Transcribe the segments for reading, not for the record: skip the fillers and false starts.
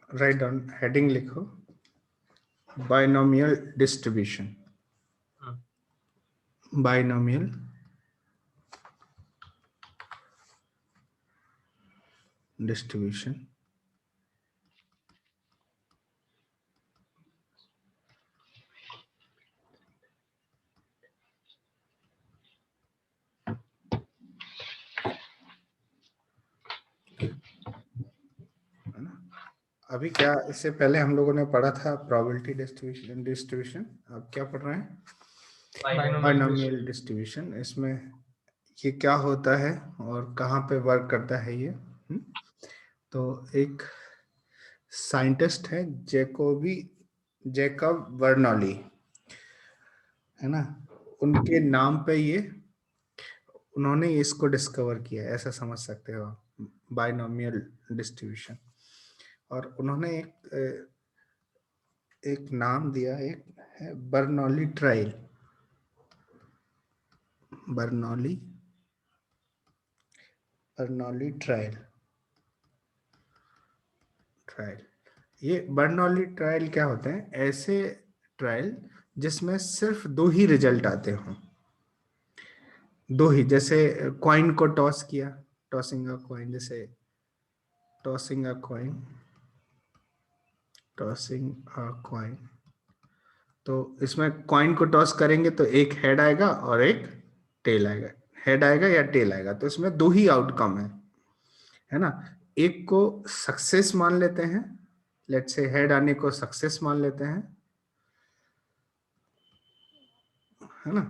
Write down, heading लिखो, binomial distribution. Binomial distribution. अभी क्या, इससे पहले हम लोगों ने पढ़ा था प्रोबेबिलिटी डिस्ट्रीब्यूशन। अब क्या पढ़ रहे हैं? Binomial distribution. इसमें ये क्या होता है और कहाँ पे वर्क करता है ये? तो एक साइंटिस्ट है जैकब बर्नौली, है ना, उनके नाम पे ये, उन्होंने इसको डिस्कवर किया, ऐसा समझ सकते हो, बाइनोमियल डिस्ट्रीब्यूशन। और उन्होंने एक नाम दिया, एक है बर्नौली ट्रायल। Bernoulli trial. ये बर्नौली ट्रायल क्या होते हैं? ऐसे ट्रायल जिसमें सिर्फ दो ही रिजल्ट आते हों, दो ही। जैसे कॉइन को टॉस किया, टॉसिंग अ कॉइन, जैसे टॉसिंग अ कॉइन, तो इसमें कॉइन को टॉस करेंगे तो एक हेड आएगा और एक टेल आएगा, हेड आएगा या टेल आएगा। तो इसमें दो ही आउटकम है ना। एक को सक्सेस मान लेते हैं, लेट्स से हेड आने को सक्सेस मान लेते हैं, है ना,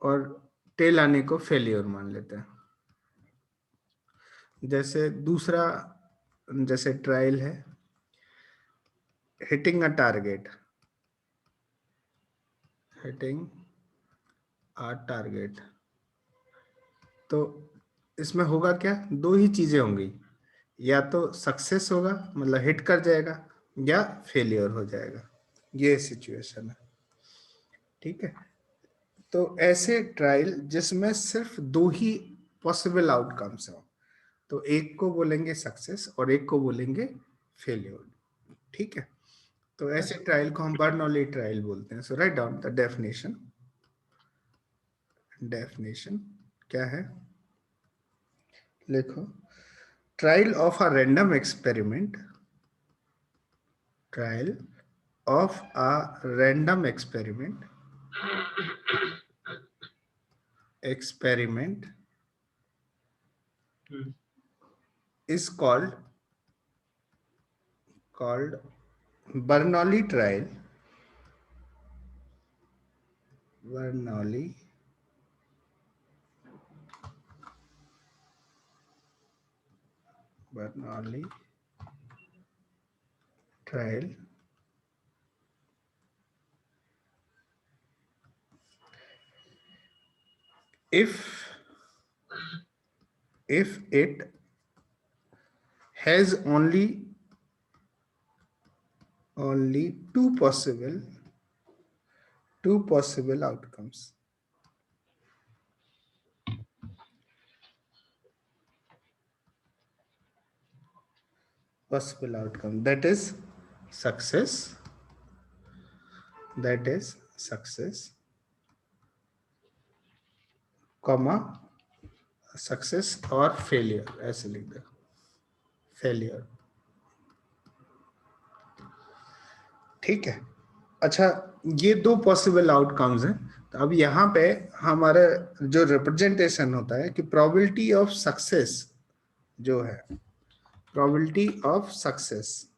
और टेल आने को फेलियर मान लेते हैं। जैसे दूसरा, जैसे ट्रायल है हिटिंग अ टारगेट, तो इसमें होगा क्या? दो ही चीजें होंगी, या तो सक्सेस होगा मतलब हिट कर जाएगा, या फेलियर हो जाएगा। ये सिचुएशन है, ठीक है। तो ऐसे ट्रायल जिसमें सिर्फ दो ही पॉसिबल आउटकम्स हो, तो एक को बोलेंगे सक्सेस और एक को बोलेंगे फेलियर, ठीक है। तो ऐसे ट्रायल को हम बर्नौली ट्रायल बोलते हैं। So write down the definition. Definition क्या है? लिखो, trial of a random experiment, trial of a random experiment is called Bernoulli trial. Bernoulli trial if it has only two possible outcomes. Possible outcome, that is success, comma success और failure, ऐसे लिख दो, failure, ठीक है। अच्छा, ये दो possible outcomes हैं। तो अब यहाँ पे हमारा जो रिप्रेजेंटेशन होता है कि प्रोबेबिलिटी ऑफ सक्सेस जो है, प्रोबेबिलिटी ऑफ सक्सेस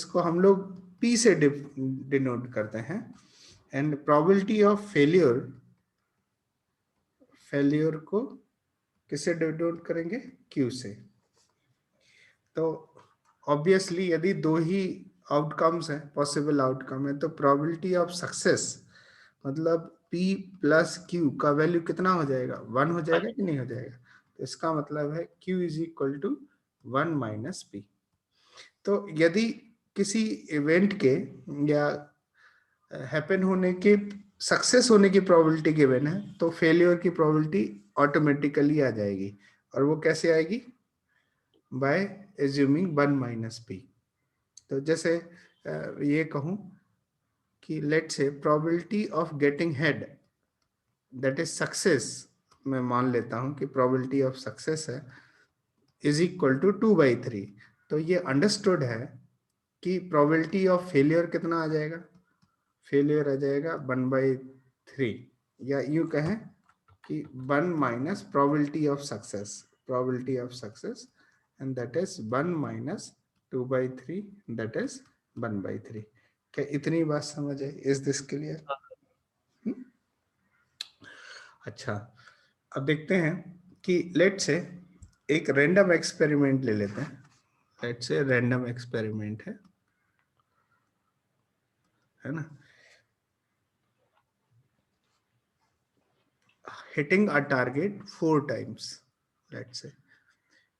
को हम लोग P से डिनोट करते हैं, एंड प्रोबेबिलिटी ऑफ फेलियर को किससे डिनोट करेंगे? Q से। तो ऑब्वियसली यदि दो ही आउटकम्स हैं, पॉसिबल आउटकम है, तो प्रोबेबिलिटी ऑफ सक्सेस मतलब P प्लस Q का वैल्यू कितना हो जाएगा? 1 हो जाएगा कि नहीं हो जाएगा? तो इसका मतलब है Q is equal to 1 minus P। तो यदि किसी इवेंट के या हैपन होने के, सक्सेस होने की प्रोबेबिलिटी गिवन है, तो फेलियर की प्रोबेबिलिटी ऑटोमेटिकली आ जाएगी। और वो कैसे आएगी? By assuming 1 minus P. तो जैसे ये कहूं कि let's say probability of getting head that is success, मैं मान लेता हूं कि प्रोबेबिलिटी ऑफ सक्सेस है इज इक्वल टू 2/3। तो ये अंडरस्टूड है कि प्रोबेबिलिटी ऑफ फेलियर कितना आ जाएगा? फेलियर आ जाएगा 1/3, या यूं कहें कि 1 minus probability of success, probability of success, and that is 1 minus 2/3, that is 1/3। क्या इतनी बात समझ है? Is this clear? अच्छा, अब देखते हैं कि लेट से एक रैंडम एक्सपेरिमेंट ले लेते हैं। लेट से रैंडम एक्सपेरिमेंट है ना, hitting a target 4 times, let's say,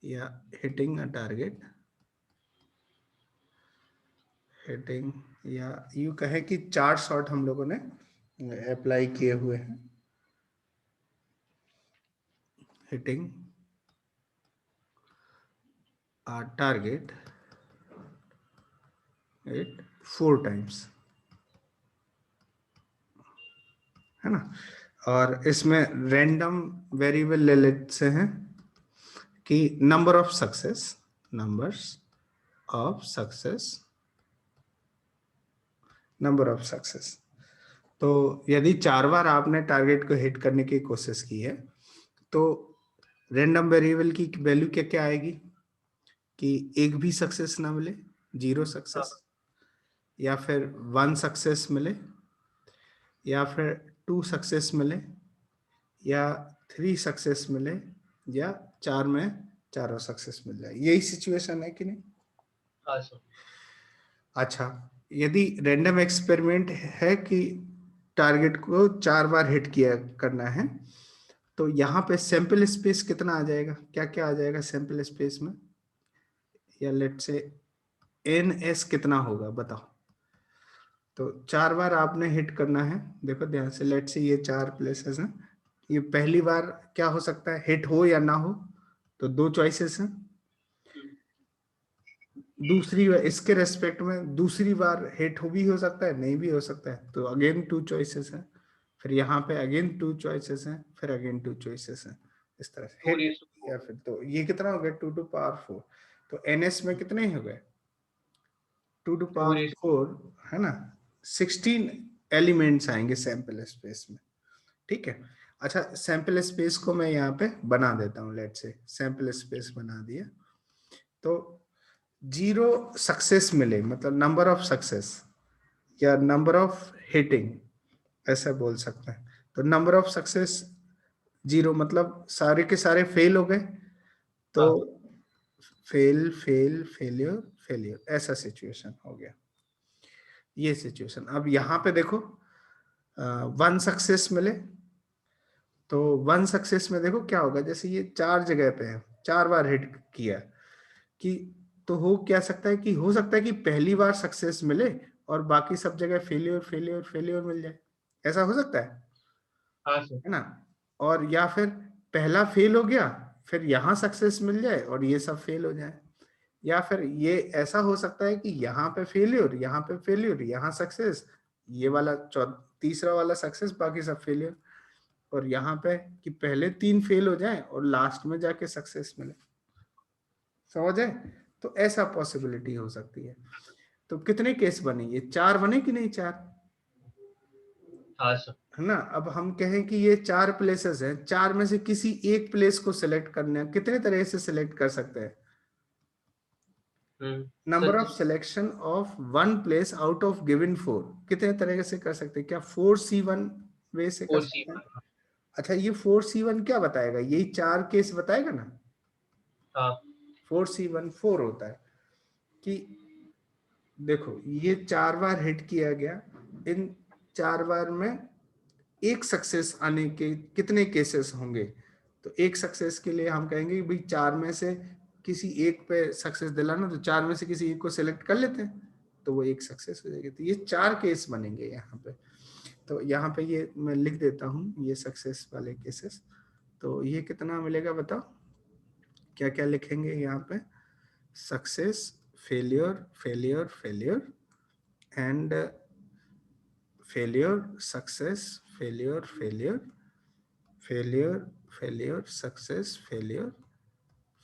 या hitting a target, hitting, या यू कहें कि 4 शॉट हम लोगों ने अप्लाई किए हुए हैं, hitting a target it 4 times, है ना। और इसमें रैंडम वेरिएबल ले लेते हैं कि number of success, numbers of success, number of success. तो यदि 4 बार आपने टारगेट को हिट करने की कोशिश की है तो रैंडम वेरिएबल की वैल्यू क्या क्या आएगी कि एक भी सक्सेस ना मिले, 0 सक्सेस, या फिर 1 सक्सेस मिले, या फिर 2 सक्सेस मिले, या 3 सक्सेस मिले, या 4 में चारों सक्सेस मिल जाए। यही सिचुएशन है कि नहीं? हाँ सर। अच्छा, यदि रैंडम एक्सपेरिमेंट है कि टारगेट को 4 बार हिट किया करना है, तो यहाँ पे सैंपल स्पेस कितना आ जाएगा? क्या क्या आ जाएगा सैंपल स्पेस में? या लेट से NS कितना होगा बताओ। तो 4 बार आपने हिट करना है, देखो ध्यान से, लेट से ये 4 प्लेसेस हैं। ये पहली बार क्या हो सकता है, हिट हो या ना हो, तो 2 चॉइसेस हैं। दूसरी बार इसके रेस्पेक्ट में दूसरी बार हिट हो भी हो सकता है, नहीं भी हो सकता है, तो अगेन 2 चॉइसेस हैं। फिर यहाँ पे अगेन 2 चॉइसेस हैं, फिर अगेन 2 चॉइसेस हैं। इस तरह से हिट या फिर, तो ये कितना हो गया 2 टू पावर 4। तो NS में कितने हो गए 2 टू पावर 4, है ना। 16 एलिमेंट्स आएंगे सैंपल स्पेस में, ठीक है। अच्छा, सैंपल स्पेस को मैं यहाँ पे बना देता हूँ, लेट से सैंपल स्पेस बना दिया। तो 0 सक्सेस मिले मतलब नंबर ऑफ सक्सेस या नंबर ऑफ हिटिंग, ऐसा बोल सकते हैं। तो नंबर ऑफ सक्सेस 0 मतलब सारे के सारे फेल हो गए, तो फेल फेल फेलियर फेलियर, ऐसा सिचुएशन हो गया, ये सिचुएशन। अब यहाँ पे देखो 1 सक्सेस मिले, तो 1 सक्सेस में देखो क्या होगा, जैसे ये 4 जगह पे है, 4 बार हिट किया कि, तो हो क्या सकता है कि हो सकता है कि पहली बार सक्सेस मिले और बाकी सब जगह फेलियर फेलियर फेलियर मिल जाए, ऐसा हो सकता है ना। और या फिर पहला फेल हो गया, फिर यहाँ सक्सेस मिल जाए और ये सब फेल हो जाए, या फिर ये ऐसा हो सकता है कि यहाँ पे फेलियर, यहाँ पे फेलियर, यहाँ सक्सेस, ये वाला तीसरा वाला सक्सेस, बाकी सब फेलियर, और यहाँ पे कि पहले 3 फेल हो जाए और लास्ट में जाके सक्सेस मिले, समझ है। तो ऐसा पॉसिबिलिटी हो सकती है। तो कितने केस बने, ये 4 बने कि नहीं? 4, हाँ सर। है ना। अब हम कहें कि ये 4 प्लेसेस हैं, 4 में से किसी एक प्लेस को सिलेक्ट करना है, कितने तरह से सिलेक्ट कर सकते हैं? Number of selection of 1 place out of given 4, कितने तरह से कर सकते हैं? क्या 4C1 वे से कर सकते हैं? अच्छा, ये 4C1 क्या बताएगा? यही 4 केस बताएगा ना। हाँ 4C1 4 होता है कि देखो ये 4 बार हिट किया गया, इन 4 बार में एक सक्सेस आने के कितने केसेस होंगे? तो एक सक्सेस के लिए हम कहेंगे भाई 4 में से किसी एक पे सक्सेस दिलाना, तो 4 में से किसी एक को सिलेक्ट कर लेते हैं, तो वो एक सक्सेस हो जाएगी। तो ये 4 केस बनेंगे यहाँ पे। तो यहाँ पे ये मैं लिख देता हूँ ये सक्सेस वाले केसेस। तो ये कितना मिलेगा बताओ? क्या क्या लिखेंगे यहाँ पे? Success, failure, failure, failure and failure, success, failure, failure, failure, failure, success, failure,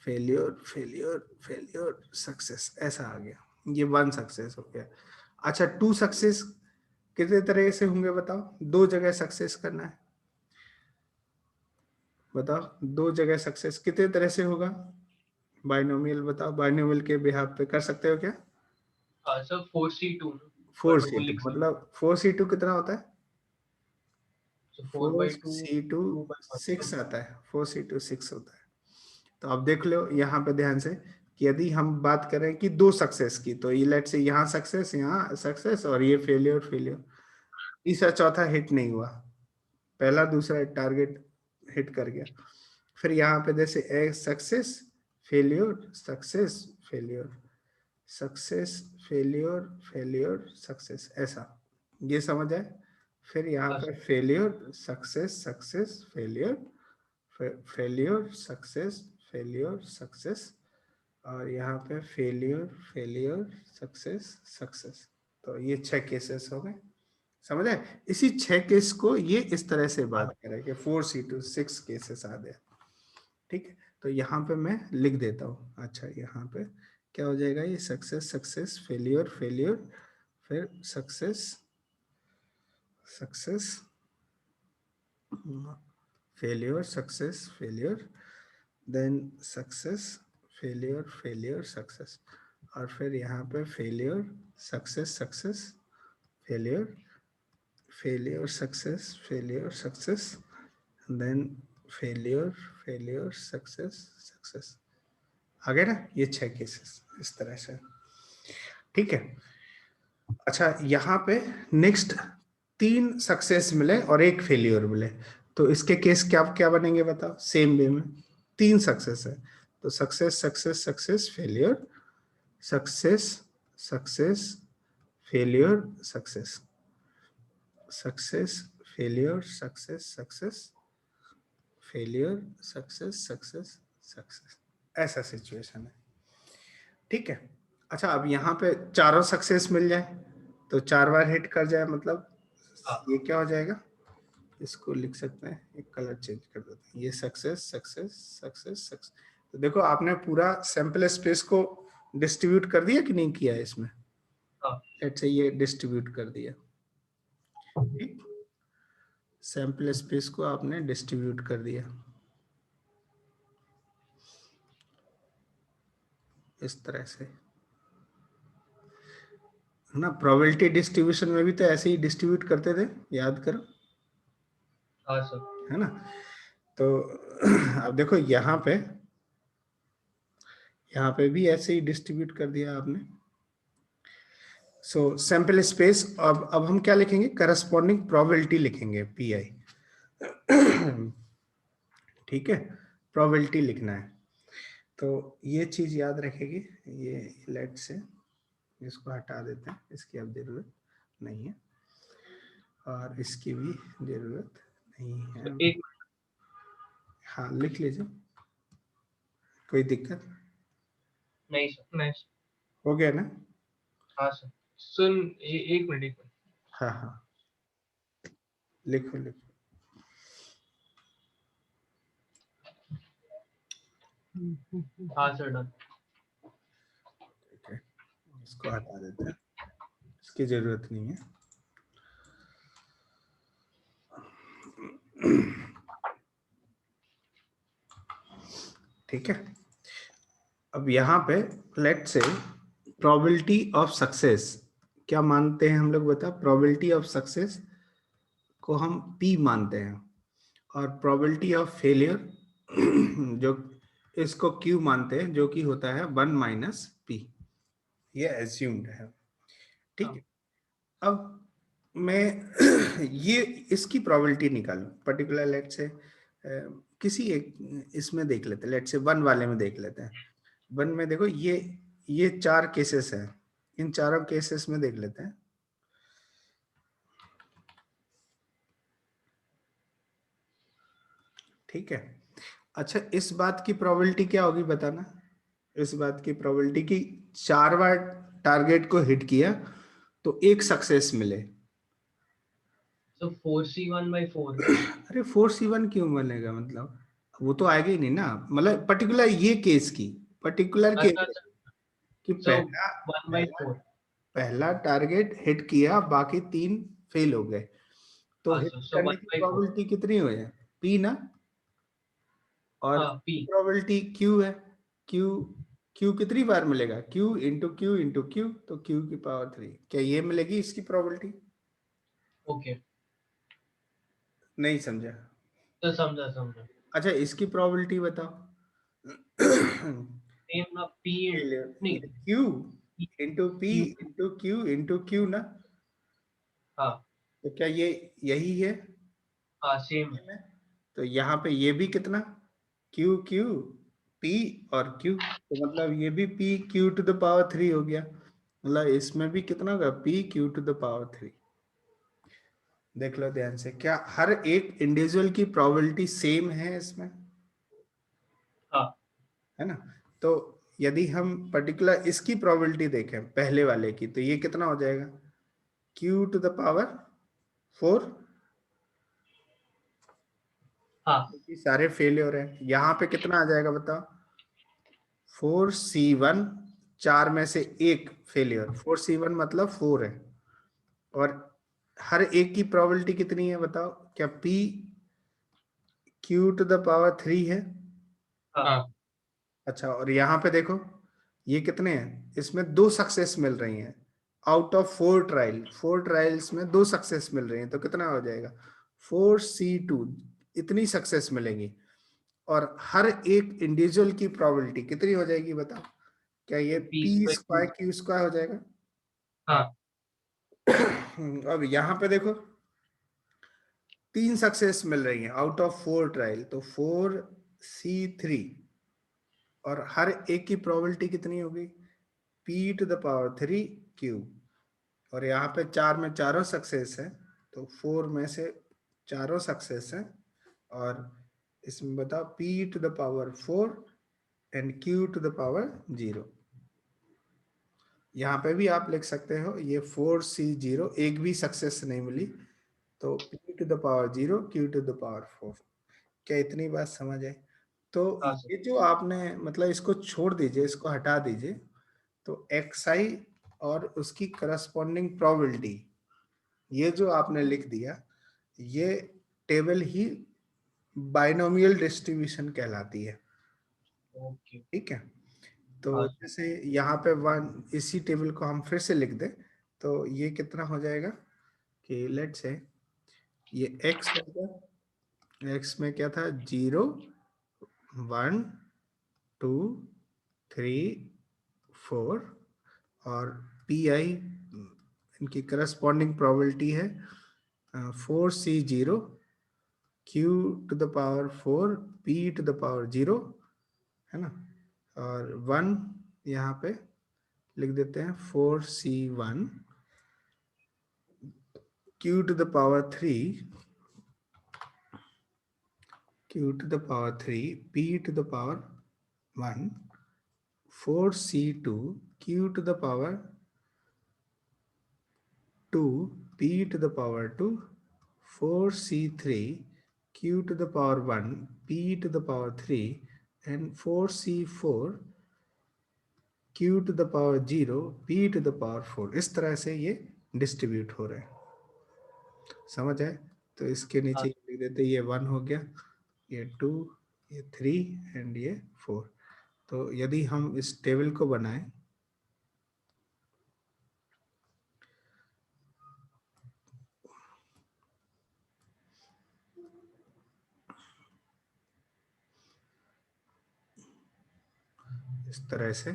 failure, failure, failure, success, ऐसा आ गया। ये 1 सक्सेस हो गया। अच्छा 2 सक्सेस कितने तरह से होंगे बताओ? 2 जगह सक्सेस करना है, बताओ 2 जगह सक्सेस कितने तरह से होगा? बाइनोमियल बताओ, बाइनोमियल के बिहाफ पे कर सकते हो क्या? हाँ सर 4C2 बट वो 4C2 लिख सकते मतलब 4C2 कितना होता है? हैं 4/2 4C2 2/1 6 आता है, 4C2 6 होता है। तो अब देख लो यहाँ पे ध्यान से कि यदि हम बात करें कि 2 सक्सेस की, तो ये लेट से यहाँ सक्सेस और ये फेलियर, फेलियर, तीसरा चौथा हिट नहीं हुआ, पहला दूसरा टारगेट हिट कर गया। फिर यहाँ पे जैसे एक success, failure, success, failure, success, failure, failure, success, ऐसा, ये समझ आए? फिर यहाँ हाँ पे sir failure, success, success, failure, failure, success, failure, success, और यहाँ पे फेलियर, फेलियर, सक्सेस, सक्सेस। तो ये 6 केसेस हो गए, समझ आए? इसी 6 केस को ये इस तरह से हाँ बात करें कि 4C2 6 केसेस आ गए। ठीक है, तो यहाँ पे मैं लिख देता हूँ। अच्छा यहाँ पे क्या हो जाएगा? ये सक्सेस, सक्सेस, फेलियर, फेलियर, फिर success, success, failure, success, failure, then success, failure, failure, success, और फिर यहाँ पे failure, success, success, failure, failure, success, failure, success, then failure, failure, success, success. आ गए ना ये 6 केसेस इस तरह से? ठीक है। अच्छा यहाँ पे नेक्स्ट 3 सक्सेस मिले और 1 फेलियर मिले, तो इसके केस क्या क्या बनेंगे बताओ? सेम वे में 3 सक्सेस है तो success, success, success, failure, success, success, failure, success, success, failure, success, success, failure, success, success, success, ऐसा सिचुएशन है। ठीक है। अच्छा अब यहाँ पे चारों सक्सेस मिल जाए तो 4 बार हिट कर जाए, मतलब हाँ ये क्या हो जाएगा? इसको लिख सकते हैं, एक कलर चेंज कर देते हैं, ये सक्सेस, सक्सेस, सक्सेस, सक्सेस। तो देखो आपने पूरा सैंपल स्पेस को डिस्ट्रीब्यूट कर दिया कि नहीं किया है इसमें? हाँ लेट्स से ये डिस्ट्रीब्यूट कर दिया। ठीक, सैंपल स्पेस को आपने डिस्ट्रीब्यूट कर दिया इस तरह से, है ना? प्रोबेबिलिटी डिस्ट्रीब्यूशन में भी तो ऐसे ही डिस्ट्रीब्यूट करते थे, याद करो, हाँ सर है ना? तो अब देखो यहाँ पे भी ऐसे ही डिस्ट्रीब्यूट कर दिया आपने। सो सैंपल स्पेस, अब हम क्या लिखेंगे? करस्पॉन्डिंग प्रोबेबिलिटी लिखेंगे, पी आई। ठीक है, प्रोबेबिलिटी लिखना है, तो ये चीज याद रखेगी। ये लेट से इसको हटा देते हैं, इसकी अब जरूरत नहीं है, और इसकी भी जरूरत नहीं है। सर एक हाँ लिख लीजिए, कोई दिक्कत? नहीं सर नहीं सर हो गया ना? हाँ सर सुन एक मिनट एक मिनट हाँ हाँ, लिखो लिखो। हाँ सर डन ठीक है, इसको हटा देते हैं, इसकी जरूरत नहीं है। ठीक है, अब यहाँ पे लेट से प्रोबेबिलिटी ऑफ सक्सेस क्या मानते हैं हम लोग? बता, प्रोबेबिलिटी ऑफ सक्सेस को हम P मानते हैं, और प्रोबेबिलिटी ऑफ फेलियर जो इसको Q मानते हैं, जो कि होता है 1 - P, ये एज्यूम्ड है। ठीक हाँ है, अब मैं ये इसकी प्रोबेबिलिटी निकालूं, पर्टिकुलर लेट से किसी एक इसमें देख लेते हैं, लेट से 1 वाले में देख लेते हैं। 1 में देखो ये 4 केसेस हैं, इन चारों केसेस में देख लेते हैं। ठीक है, अच्छा, इस बात की प्रोबेबिलिटी क्या होगी बताना। इस बात की प्रोबेबिलिटी कि 4 बार टारगेट को हिट किया तो एक सक्सेस मिले। So 4C1/4. अरे 4C1 क्यों बनेगा, मतलब वो तो आएगा ही नहीं ना, मतलब पर्टिकुलर ये केस की, पर्टिकुलर केस अच्छा अच्छा. कि So पहला one by पहला four. पहला टारगेट हिट किया, बाकी 3 फेल हो गए, तो हिट अच्छा. So करने one की by four. प्रोबेबिलिटी कितनी हो है, P ना। और हाँ P. प्रोबेबिलिटी Q है। Q Q कितनी बार मिलेगा, Q into Q into Q, तो Q की पावर 3, क्या ये मिलेगी इसकी प्रोबेबिलिटी। Okay. नहीं समझा। तो समझा समझा. अच्छा, इसकी प्रोबेबिलिटी बताओ। Same ना P नहीं. Q P, into P Q. Into Q into Q ना, हाँ तो क्या ये यही है। हाँ सेम है. तो यहाँ पे ये भी कितना, Q Q P और Q, तो मतलब ये भी P Q to the power 3 हो गया, मतलब इसमें भी कितना होगा, P Q to the power 3। देख लो ध्यान से, क्या हर एक इंडिविजुअल की प्रोबेबिलिटी सेम है इसमें, हाँ है ना। तो यदि हम पर्टिकुलर इसकी प्रोबेबिलिटी देखें पहले वाले की, तो ये कितना हो जाएगा, Q टू द पावर 4, हाँ. क्योंकि सारे फेल हो रहे हैं। यहाँ पे कितना आ जाएगा बताओ, 4C1, 4 में से एक फेलियर, 4C1 मतलब 4 है, और हर एक की प्रोबेबिलिटी कितनी है बताओ, क्या P Q to the power 3 है। हाँ. अच्छा, और यहाँ पे देखो ये कितने हैं, इसमें 2 सक्सेस मिल रही हैं, आउट ऑफ 4 ट्रायल, 4 ट्रायल्स में 2 सक्सेस मिल रही हैं, तो कितना हो जाएगा, 4C2, इतनी सक्सेस मिलेंगी। और हर एक इंडिविजुअल की प्रोबेबिलिटी कितनी हो जाएगी बताओ, क्या ये तो P P by square Q. Q square हो जाएगा। हाँ. अब यहाँ पे देखो 3 सक्सेस मिल रही हैं आउट ऑफ 4 ट्रायल, तो 4C3, और हर एक की प्रोबेबिलिटी कितनी होगी, P to the power 3 Q, और यहाँ पे 4 में चारों सक्सेस है, तो 4 में से चारों सक्सेस है, और इसमें बताओ P to the power 4 and Q to the power 0। यहाँ पे भी आप लिख सकते हो, ये 4C0 एक भी सक्सेस नहीं मिली, तो P to the power 0 Q to the power 4। क्या इतनी बात समझ आई। तो हाँ सर. ये जो आपने मतलब इसको छोड़ दीजिए, इसको हटा दीजिए, तो xi और उसकी करस्पॉन्डिंग प्रोबेबिलिटी, ये जो आपने लिख दिया, ये टेबल ही बाइनोमियल डिस्ट्रीब्यूशन कहलाती है। ओके. ठीक है, तो हाँ सर. जैसे यहाँ पे 1, इसी टेबल को हम फिर से लिख दें, तो ये कितना हो जाएगा कि लेट्स से ये x हो गया, x में क्या था, 0 1 2 3 4, और PI इनकी करस्पॉन्डिंग प्रोबेबिलिटी है 4C0 Q to the power 4 P to the power 0, है ना। और 1 यहाँ पे लिख देते हैं 4C1 Q to the power 3 Q to the power 3 P to the power 1 4C2 Q to the power 2 P to the power 2 4C3 Q to the power 1 P to the power 3 and 4C4 Q to the power 0 P to the power 4। इस तरह से ये distribute हो रहे हैं, समझ आए। तो इसके नीचे हाँ लिख देते, ये 1 हो गया, ये 2, ये 3 एंड ये 4। तो यदि हम इस टेबल को बनाएं, इस तरह से,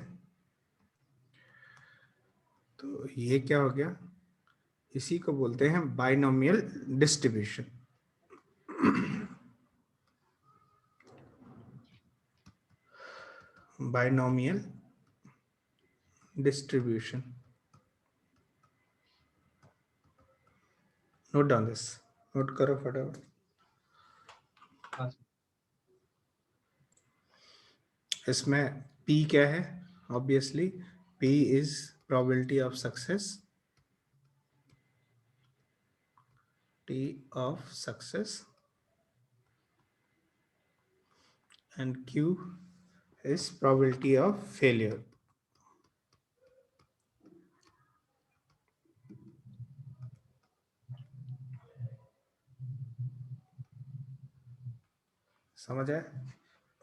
तो ये क्या हो गया, इसी को बोलते हैं binomial distribution. Binomial distribution, note down this, note करो फटाफट। हाँ सर. इसमें P क्या है? Obviously P is probability of success, T of success, and Q is probability of failure. समझ आए?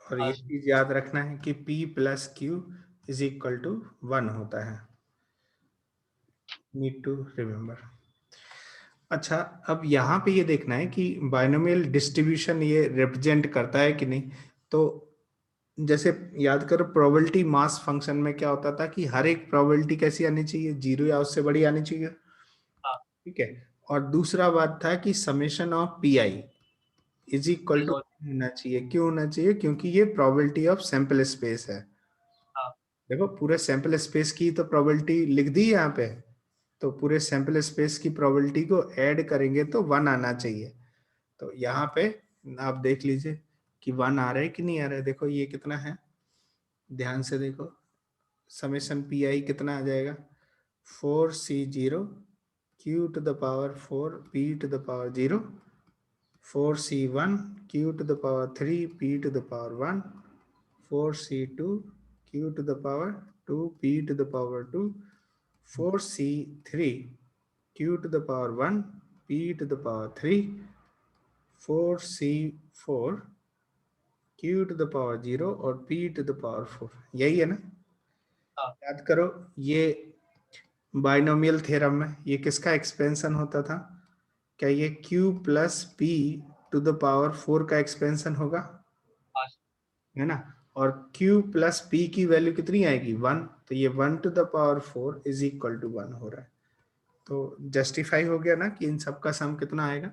और हाँ ये जी, चीज याद रखना है कि P plus Q is equal to 1 होता है, नीड टू रिमेम्बर। अच्छा, अब यहाँ पे ये देखना है कि बाइनोमियल डिस्ट्रीब्यूशन ये रिप्रेजेंट करता है कि नहीं। तो जैसे याद करो, प्रोबेबिलिटी मास फंक्शन में क्या होता था कि हर एक प्रोबेबिलिटी कैसी आनी चाहिए, 0 या उससे बड़ी आनी चाहिए। हाँ ठीक है। और दूसरा बात था कि summation of P I is equal two is होना चाहिए। क्यों होना चाहिए? क्योंकि ये प्रोबेबिलिटी ऑफ सैंपल स्पेस है। हाँ देखो, पूरे सैंपल स्पेस की तो प्रोबेबिलिटी लिख दी है यहाँ पे, तो पूरे सैंपल स्पेस की प्रोबेबिलिटी को ऐड करेंगे तो 1 आना चाहिए। तो यहाँ पे आप देख लीजिए कि 1 आ रहा है कि नहीं आ रहा है। देखो ये कितना है, ध्यान से देखो, समेशन पी आई कितना आ जाएगा, 4C0 Q to the power 4 P to the power 0, 4C1 Q to the power 3 P to the power 1, 4C2 Q to the power 2 P to the power 2, 4C3 Q to the power 1 P to the power 3, 4C4 Q to the power 0 और P to the power 4। यही है ना? हाँ याद करो, ये binomial theorem में ये किसका एक्सपेंशन होता था? क्या ये Q plus P to the power 4 का एक्सपेंशन होगा? हाँ है ना? और Q प्लस P की वैल्यू कितनी आएगी? 1। तो ये 1 to the power 4 is equal to 1 हो रहा है। तो जस्टिफाई हो गया ना कि इन सब का सम कितना आएगा?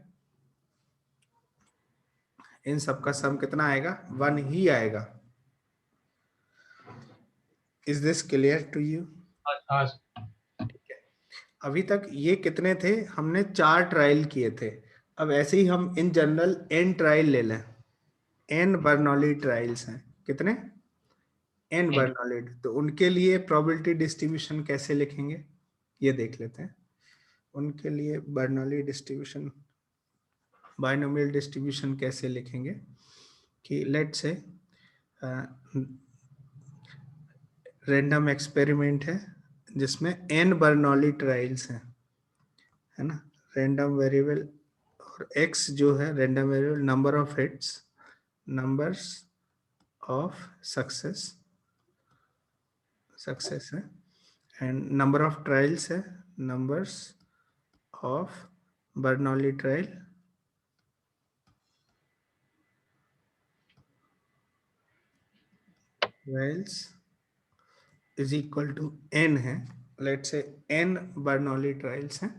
इन सब का सम कितना आएगा? 1 ही आएगा। Is this clear to you? हाँ हाँ अभी तक ये कितने थे? हमने 4 ट्रायल किए थे। अब ऐसे ही हम इन जनरल n ट्रायल ले लें। n बर्नौली ट्रायल्स हैं। कितने? n n Bernoulli. तो उनके लिए प्रोबेबिलिटी डिस्ट्रीब्यूशन कैसे लिखेंगे ये देख लेते हैं। उनके लिए बर्नौली डिस्ट्रीब्यूशन, बाइनोमियल डिस्ट्रीब्यूशन कैसे लिखेंगे कि लेट्स से रैंडम एक्सपेरिमेंट है जिसमें n बर्नौली ट्रायल्स हैं, है ना? रैंडम वेरिएबल और x जो है random variable, number of hits, numbers of success है, एंड नंबर ऑफ ट्रायल्स है, numbers of Bernoulli trials is equal to n है। Let's say n Bernoulli trials हैं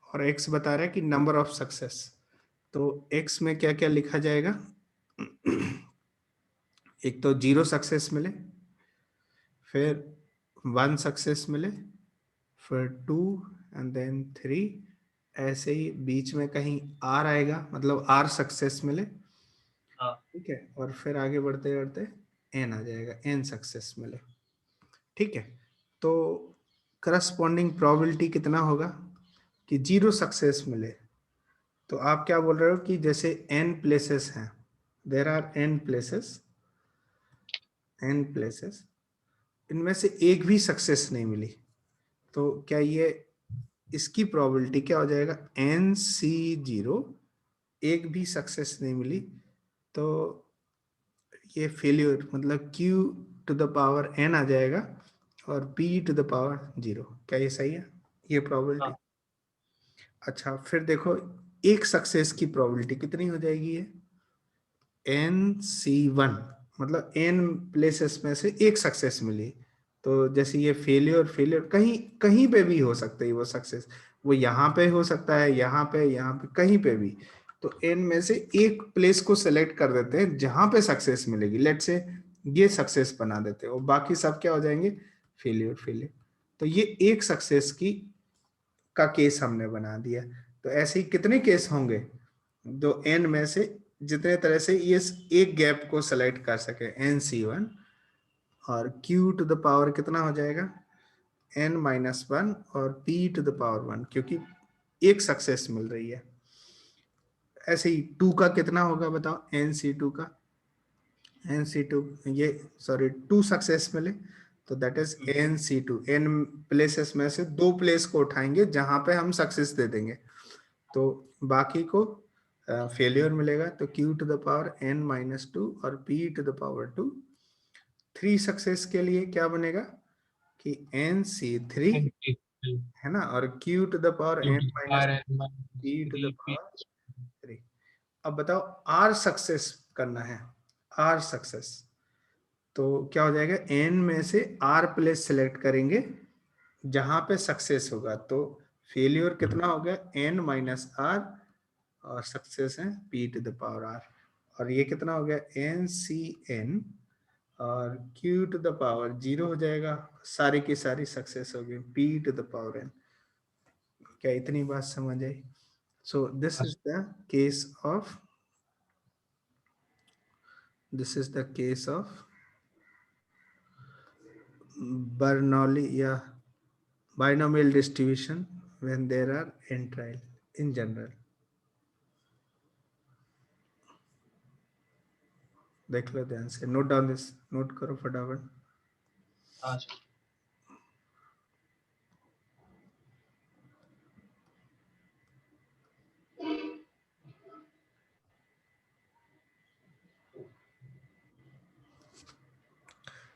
और x बता रहा है कि नंबर ऑफ सक्सेस। तो x में क्या क्या लिखा जाएगा? एक तो 0 सक्सेस मिले, फिर 1 सक्सेस मिले, फिर 2 एंड देन 3। ऐसे ही बीच में कहीं R आएगा, मतलब R सक्सेस मिले। हाँ ठीक है। और फिर आगे बढ़ते बढ़ते n आ जाएगा, n सक्सेस मिले। ठीक है। तो करस्पॉन्डिंग प्रोबेबिलिटी कितना होगा कि 0 सक्सेस मिले? तो आप क्या बोल रहे हो कि जैसे n प्लेसेस हैं, देर आर n प्लेसेस, इनमें से एक भी सक्सेस नहीं मिली, तो क्या ये, इसकी प्रोबेबिलिटी क्या हो जाएगा? NC0, एक भी सक्सेस नहीं मिली, तो ये फेल्यूर, मतलब Q to the power n आ जाएगा और P टू द पावर 0। क्या ये सही है? ये प्रोबेबिलिटी। हाँ अच्छा, फिर देखो एक सक्सेस की प्रोबेबिलिटी कितनी हो जाएगी? ये NC1, मतलब n प्लेसेस में से एक सक्सेस मिली। तो जैसे ये फेलियर, कहीं कहीं पे भी हो सकता है वो सक्सेस, वो यहाँ पे हो सकता है, यहाँ पे कहीं पे भी। तो n में से एक प्लेस को सेलेक्ट कर देते हैं जहां पे सक्सेस मिलेगी। लेट से ये सक्सेस बना देते हैं और बाकी सब क्या हो जाएंगे? फेलियर। तो ये एक सक्सेस की का केस हमने बना दिया। तो ऐसे ही कितने केस होंगे जो n में से जितने तरह से ये एक गैप को सेलेक्ट कर सके, NC1, और q टू द पावर कितना हो जाएगा n-1 और p टू द पावर 1, क्योंकि एक सक्सेस मिल रही है। ऐसे ही 2 का कितना होगा बताओ, nc2 का, nc2 ये सॉरी 2 सक्सेस मिले तो that is nc2। n places में से 2 प्लेस को उठाएंगे जहां पे हम सक्सेस दे देंगे, तो बाकी को फेलियर मिलेगा। तो q to the power n-2 और p to the power 2। 3 success के लिए क्या बनेगा कि nc3 है ना, और q to the power n-p to the power 3। अब बताओ r सक्सेस करना है, r सक्सेस, तो क्या हो जाएगा, n में से r प्लेस सेलेक्ट करेंगे जहां पे सक्सेस होगा, तो फेलियर कितना हो गया n-r और सक्सेस है p to the power r, और ये कितना हो गया ncn और q टू द पावर 0 हो जाएगा, सारी की सारी सक्सेस हो गई p to the power n। क्या इतनी बात समझ आई? So this is the case of Bernoulli या binomial distribution when there are n trial in general। देख लो ध्यान से, नोट डाउन दिस, नोट करो फटाफट। हाँ सर।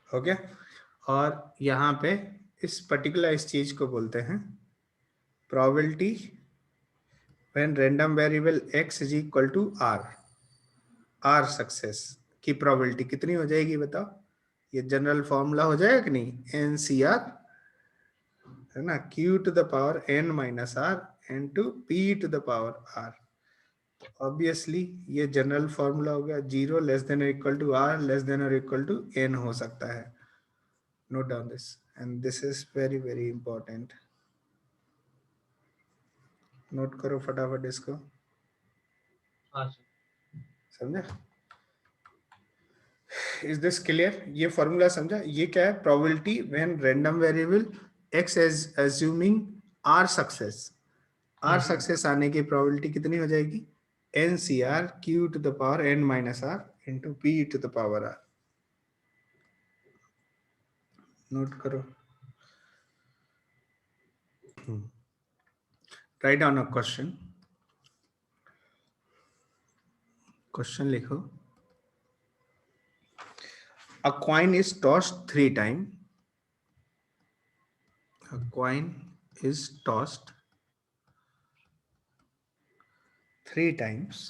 हो गया। और यहाँ पे इस पर्टिकुलर इस चीज को बोलते हैं probability when random variable x is equal to r success की प्रोबेबिलिटी कितनी हो जाएगी बताओ, ये जनरल फॉर्मूला हो जाएगा कि नहीं, NCR है ना, q to the power n-r into p to the power r। Obviously ये जनरल फॉर्मूला हो गया, 0 लेस देन और equal to r less than और इक्वल टू n हो सकता है। Note down this and this is very very important, note करो फटाफट इसको, हाँ सर। समझा? Is this clear? ये फॉर्मूला समझा? ये क्या है, probability when random variable x is assuming r success, r success आने की प्रोबेबिलिटी कितनी हो जाएगी, NCR q to the power n-r into p to the power r। Note करो, write down a question, question लिखो। A coin is tossed 3 times. A coin is tossed 3 times.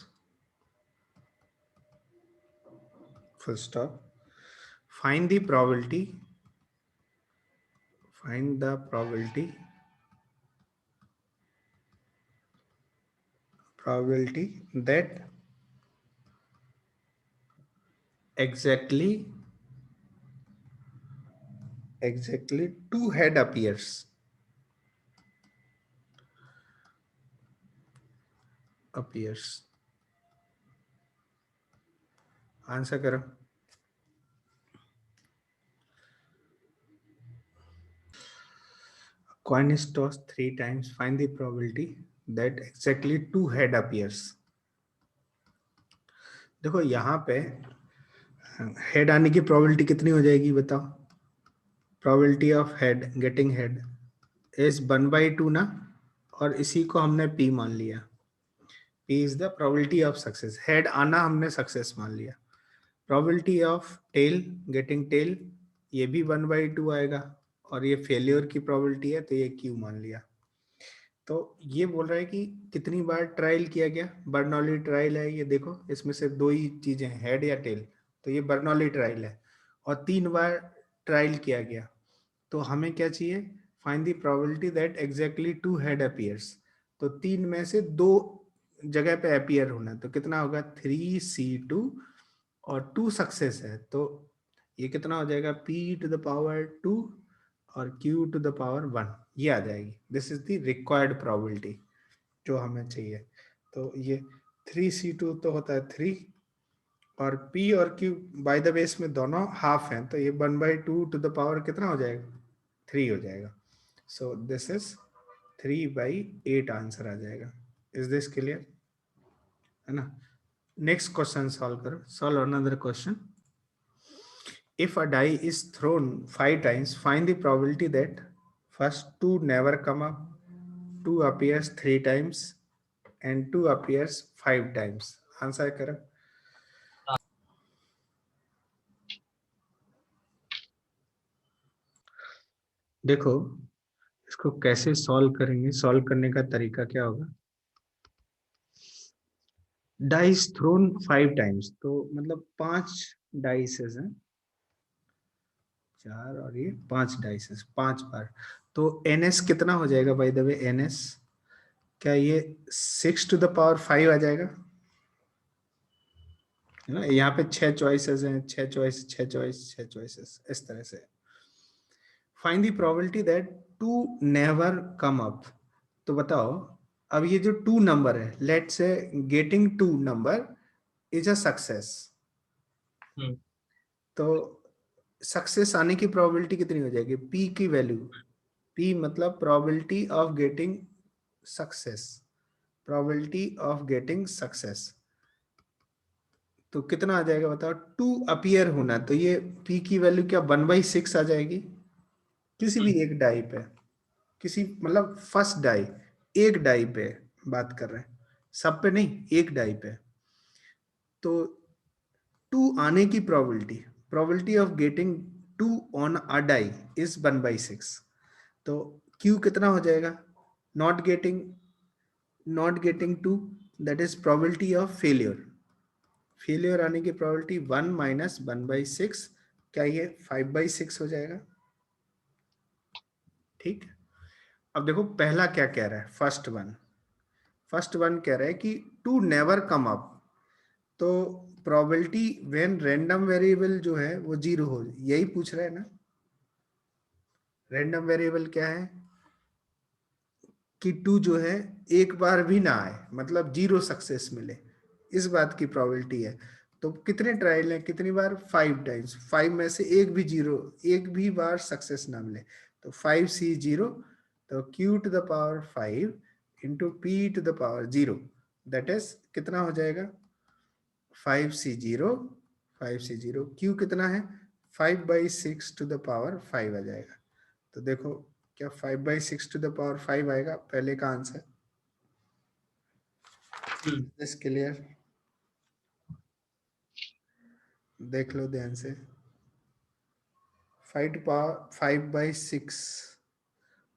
Full stop. Find the probability. Find the probability. Probability that exactly 2 head appears। Answer करो। Coin is tossed 3 times. Find the probability that exactly 2 head appears। देखो यहाँ पे head आने की probability कितनी हो जाएगी बताओ, probability of head getting head is 1/2 ना, और इसी को हमने p मान लिया, p is the probability of success, head आना हमने सक्सेस मान लिया। Probability of tail getting tail ये भी 1/2 आएगा, और ये फेलियर की प्रोबेबिलिटी है तो ये q मान लिया। तो ये बोल रहा है कि कितनी बार ट्रायल किया गया, बर्नौली ट्रायल है ये, देखो इसमें से 2 ही चीजें हैं, हेड या टेल, तो ये बर्नौली ट्रायल है, और 3 बार ट्रायल किया गया। तो हमें क्या चाहिए, find the probability that exactly 2 head appears, तो 3 में से 2 जगह पे अपीयर होना, तो कितना होगा 3c2 और 2 सक्सेस है, तो ये कितना हो जाएगा p टू द पावर 2 और q टू द पावर 1, ये आ जाएगी। This is the required probability जो हमें चाहिए। तो ये 3c2 तो होता है 3 और P और Q बाय द वे में दोनों हाफ हैं, तो ये 1/2 टू द पावर कितना हो जाएगा, 3 हो जाएगा. सो दिस इज 3/8 आंसर आ जाएगा. इज दिस क्लियर, है ना? नेक्स्ट क्वेश्चन सॉल्व करो. Solve another question. If a die is thrown 5 times, find the probability that first 2 never come up, 2 appears 3 times, and 2 appears 5 times. Answer करो. देखो इसको कैसे solve करेंगे. Solve करने का तरीका क्या होगा. डाइस थ्रोन 5 टाइम्स, तो मतलब 5 डाइसेस हैं, 4 और ये 5 डाइसेस 5 बार. तो एनएस कितना हो जाएगा बाय द वे. एनएस क्या ये 6 टू द पावर 5 आ जाएगा, है ना? यहाँ पे 6 चॉइसेस हैं, 6 चॉइस 6 चॉइस 6 चॉइसेस इस तरह से. Find the probability that 2 never come up. तो बताओ अब ये जो 2 नंबर है, लेट्स से getting 2 number is a success. तो सक्सेस आने की प्रोबेबिलिटी कितनी हो जाएगी. पी की वैल्यू, पी मतलब probability of getting success, probability of getting success. तो कितना आ जाएगा बताओ. 2 अपीयर होना, तो ये पी की वैल्यू क्या 1/6 आ जाएगी. किसी भी एक डाई पे, किसी मतलब फर्स्ट डाई, एक डाई पे बात कर रहे हैं, सब पे नहीं, एक डाई पे. तो 2 आने की probability, probability of getting 2 on a die is 1/6. तो Q कितना हो जाएगा. Not getting 2, that is probability of failure. Failure आने की प्रोबेबिलिटी 1 माइनस 1/6, क्या ये 5/6 हो जाएगा. ठीक. अब देखो पहला क्या कह रहा है. फर्स्ट वन कह रहा है कि 2 नेवर कम अप. तो प्रोबेबिलिटी व्हेन रैंडम वेरिएबल जो है वो 0 हो, यही पूछ रहा है ना. रैंडम वेरिएबल क्या है कि 2 जो है एक बार भी ना आए, मतलब 0 सक्सेस मिले, इस बात की प्रोबेबिलिटी है. तो कितने ट्रायल हैं, कितनी बार, 5 टाइम्स. 5 में से एक भी 0, एक भी बार सक्सेस ना मिले, तो 5C0. तो Q to the power 5 into P to the power 0, that is कितना हो जाएगा 5C0. 5C0 Q कितना है 5/6 टू द पावर 5 आ जाएगा. तो देखो क्या 5/6 टू द पावर 5 आएगा पहले का आंसर. दिस क्लियर, देख लो ध्यान से. 5 टू पावर 5/6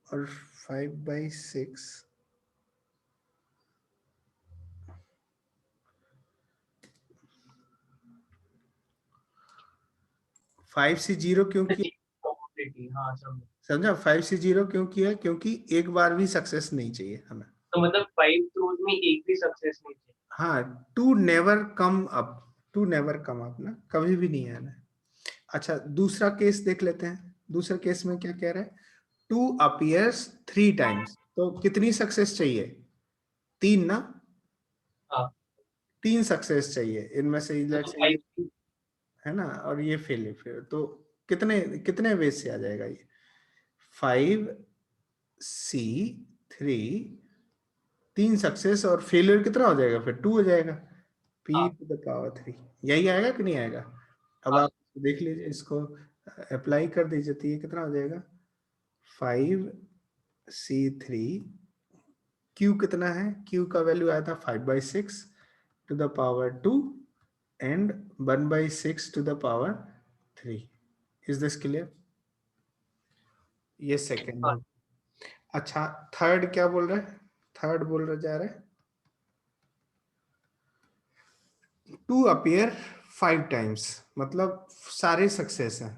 और 5/6 5C0 क्योंकि हाँ समझा. 5C0 क्यों किया, क्योंकि एक बार भी सक्सेस नहीं चाहिए हमें. तो मतलब 5 थ्रोज में एक भी सक्सेस नहीं थे. हाँ, 2 never come up, 2 never come up ना, कभी भी नहीं आना. अच्छा दूसरा केस देख लेते हैं. दूसरे केस में क्या कह रहा है. 2 अपीयर्स 3 टाइम्स, तो कितनी सक्सेस चाहिए, 3 ना. हाँ 3 सक्सेस चाहिए, इनमें से तो लेट्स से ये 5 है ना, और ये फेल. तो कितने कितने वेज से आ जाएगा ये. 5C3, 3 सक्सेस और फेलियर कितना हो जाएगा फिर 2 हो जाएगा. P हाँ टू द पावर 3 यही आएगा कि नहीं आएगा. अब हाँ आप देख लीजिए, इसको अप्लाई कर दीजिए, तो ये कितना हो जाएगा 5C3. Q कितना है, Q का वैल्यू आया था 5/6 to the power 2 and 1/6 to the power 3. Is this clear. ये सेकेंड हाँ. हो. अच्छा थर्ड क्या बोल रहा है. थर्ड बोल रहा जा रहा है 2 अपीयर 5 टाइम्स, मतलब सारे सक्सेस हैं,